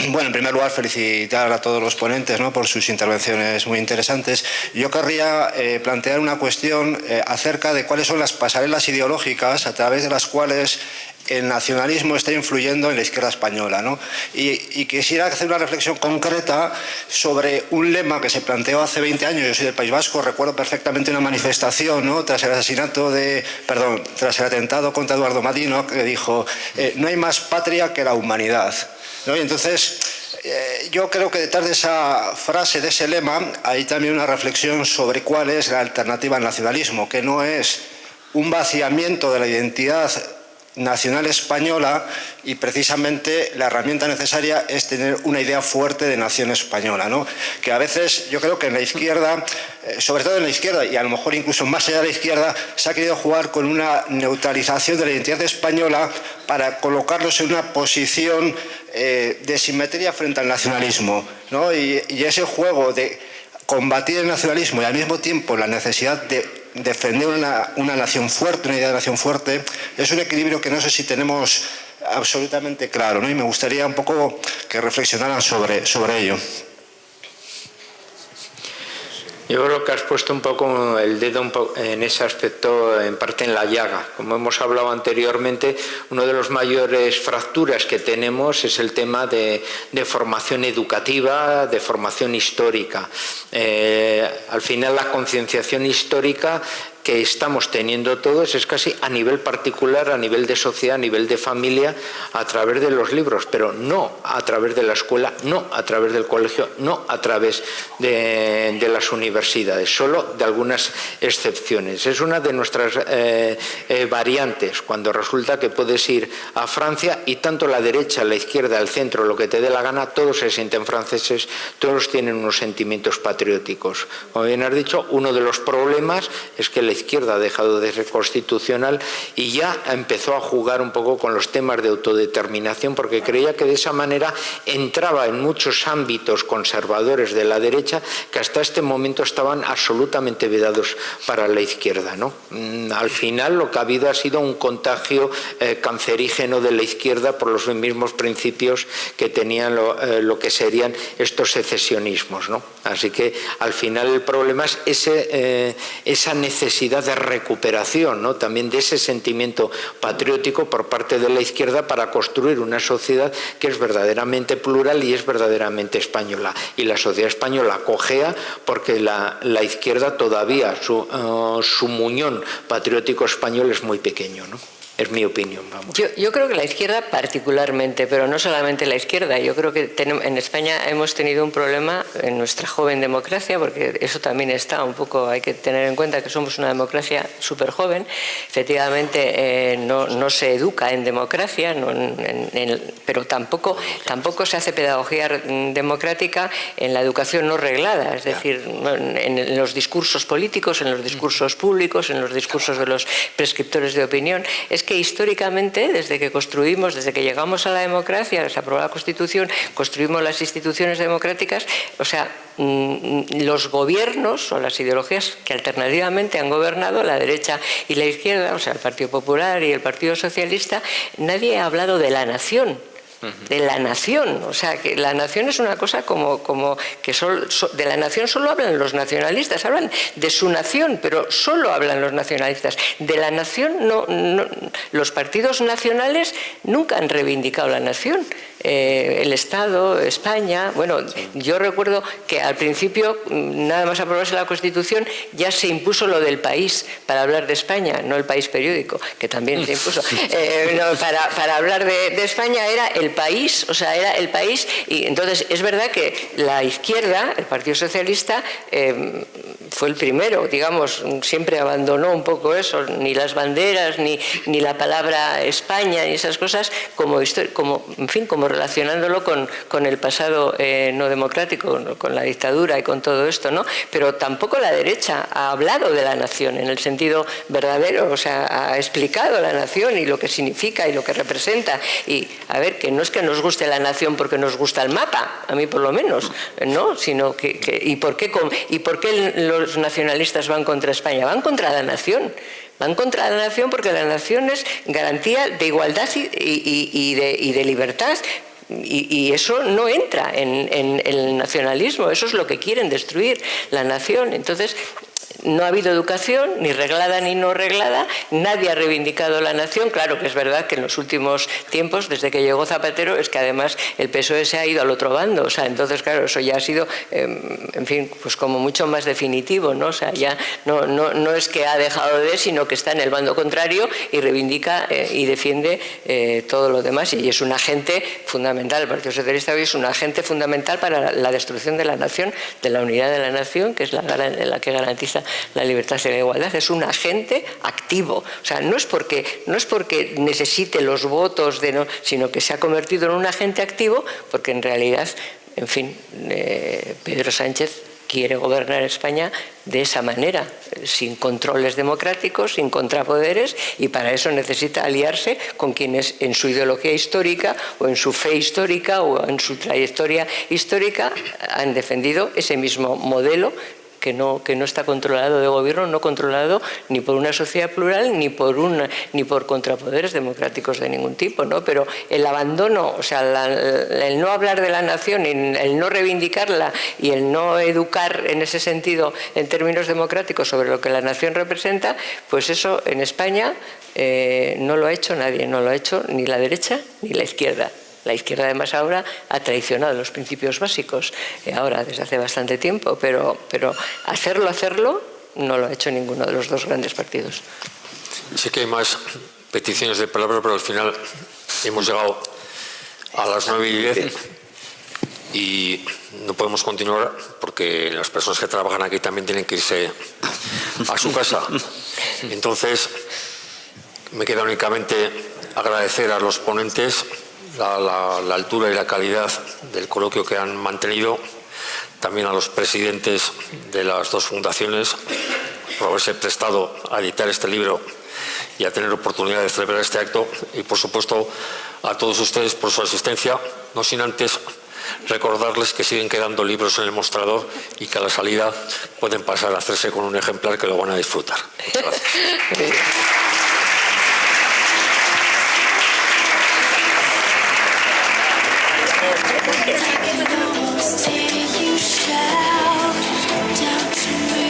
bueno, en primer lugar felicitar a todos los ponentes, ¿no?, por sus intervenciones muy interesantes. Yo querría plantear una cuestión acerca de cuáles son las pasarelas ideológicas a través de las cuales el nacionalismo está influyendo en la izquierda española, ¿no? Y quisiera hacer una reflexión concreta sobre un lema que se planteó hace 20 años. Yo soy del País Vasco, recuerdo perfectamente una manifestación, ¿no?, tras el atentado contra Eduardo Madino, que dijo no hay más patria que la humanidad, ¿no? Y entonces yo creo que detrás de esa frase, de ese lema, hay también una reflexión sobre cuál es la alternativa al nacionalismo, que no es un vaciamiento de la identidad nacional española, y precisamente la herramienta necesaria es tener una idea fuerte de nación española, ¿no? Que a veces yo creo que en la izquierda, sobre todo en la izquierda y a lo mejor incluso más allá de la izquierda, se ha querido jugar con una neutralización de la identidad española para colocarlos en una posición de simetría frente al nacionalismo, ¿no? Y ese juego de combatir el nacionalismo y al mismo tiempo la necesidad de defender una nación fuerte, una idea de nación fuerte, es un equilibrio que no sé si tenemos absolutamente claro, ¿no? Y me gustaría un poco que reflexionaran sobre ello. Yo creo que has puesto un poco el dedo en ese aspecto, en parte en la llaga. Como hemos hablado anteriormente, una de las mayores fracturas que tenemos es el tema de formación educativa, de formación histórica. Al final, la concienciación histórica que estamos teniendo todos es casi a nivel particular, a nivel de sociedad, a nivel de familia, a través de los libros, pero no a través de la escuela, no a través del colegio, no a través de las universidades, solo de algunas excepciones. Es una de nuestras variantes, cuando resulta que puedes ir a Francia y tanto la derecha, la izquierda, el centro, lo que te dé la gana, todos se sienten franceses, todos tienen unos sentimientos patrióticos. Como bien has dicho, uno de los problemas es que la izquierda ha dejado de ser constitucional y ya empezó a jugar un poco con los temas de autodeterminación, porque creía que de esa manera entraba en muchos ámbitos conservadores de la derecha que hasta este momento estaban absolutamente vedados para la izquierda, ¿no? Al final lo que ha habido ha sido un contagio cancerígeno de la izquierda por los mismos principios que tenían lo que serían estos secesionismos, ¿no? Así que al final el problema es esa necesidad de recuperación, ¿no?, también de ese sentimiento patriótico por parte de la izquierda para construir una sociedad que es verdaderamente plural y es verdaderamente española. Y la sociedad española cojea porque la izquierda todavía, su muñón patriótico español es muy pequeño, ¿no? Es mi opinión, vamos. Yo creo que la izquierda particularmente, pero no solamente la izquierda. Yo creo que en España hemos tenido un problema en nuestra joven democracia, porque eso también está un poco, hay que tener en cuenta que somos una democracia súper joven. Efectivamente, no se educa en democracia, pero tampoco se hace pedagogía democrática en la educación no reglada, es decir, en los discursos políticos, en los discursos públicos, en los discursos de los prescriptores de opinión. Es que históricamente, desde que llegamos a la democracia, se aprobó la Constitución, construimos las instituciones democráticas, o sea, los gobiernos o las ideologías que alternativamente han gobernado, la derecha y la izquierda, o sea, el Partido Popular y el Partido Socialista, nadie ha hablado de la nación. De la nación, o sea, que la nación es una cosa como que de la nación solo hablan los nacionalistas, hablan de su nación, pero solo hablan los nacionalistas. De la nación los partidos nacionales nunca han reivindicado la nación. el Estado, España. Bueno, yo recuerdo que al principio, nada más aprobarse la Constitución, ya se impuso lo del país para hablar de España, no el País periódico, que también se impuso. Para hablar de España era el país, o sea, era el país. Y entonces es verdad que la izquierda, el Partido Socialista, fue el primero, digamos, siempre abandonó un poco eso, ni las banderas, ni la palabra España, ni esas cosas, como relacionándolo con el pasado no democrático, con la dictadura y con todo esto, ¿no? Pero tampoco la derecha ha hablado de la nación en el sentido verdadero, o sea, ha explicado la nación y lo que significa y lo que representa. Y, a ver, que no es que nos guste la nación porque nos gusta el mapa, a mí por lo menos, ¿no? Sino ¿y por qué los nacionalistas van contra España? Van contra la nación. Van contra la nación porque la nación es garantía de igualdad y de libertad. Y eso no entra en el nacionalismo, eso es lo que quieren destruir, la nación. Entonces, no ha habido educación, ni reglada ni no reglada, nadie ha reivindicado la nación. Claro que es verdad que en los últimos tiempos, desde que llegó Zapatero, es que además el PSOE se ha ido al otro bando, o sea, entonces claro, eso ya ha sido, en fin, pues como mucho más definitivo, ¿no? O sea, ya no es que ha dejado de, sino que está en el bando contrario y reivindica y defiende todo lo demás, y es un agente fundamental. El Partido Socialista hoy es un agente fundamental para la destrucción de la nación, de la unidad de la nación, que es la que garantiza la libertad y la igualdad. Es un agente activo, o sea, no es porque necesite los votos, sino que se ha convertido en un agente activo porque en realidad, en fin, Pedro Sánchez quiere gobernar España de esa manera, sin controles democráticos, sin contrapoderes, y para eso necesita aliarse con quienes en su ideología histórica o en su fe histórica o en su trayectoria histórica han defendido ese mismo modelo que no está controlado de gobierno, no controlado ni por una sociedad plural ni por contrapoderes democráticos de ningún tipo, ¿no? Pero el abandono, o sea, el no hablar de la nación, el no reivindicarla y el no educar en ese sentido en términos democráticos sobre lo que la nación representa, pues eso en España no lo ha hecho nadie, no lo ha hecho ni la derecha ni la izquierda. La izquierda además ahora ha traicionado los principios básicos, ahora desde hace bastante tiempo, pero hacerlo no lo ha hecho ninguno de los dos grandes partidos. Sé que hay más peticiones de palabra, pero al final hemos llegado a las 9:10 y no podemos continuar porque las personas que trabajan aquí también tienen que irse a su casa. Entonces, me queda únicamente agradecer a los ponentes la altura y la calidad del coloquio que han mantenido, también a los presidentes de las dos fundaciones por haberse prestado a editar este libro y a tener oportunidad de celebrar este acto, y por supuesto a todos ustedes por su asistencia, no sin antes recordarles que siguen quedando libros en el mostrador y que a la salida pueden pasar a hacerse con un ejemplar que lo van a disfrutar. Muchas gracias. You shout down to me.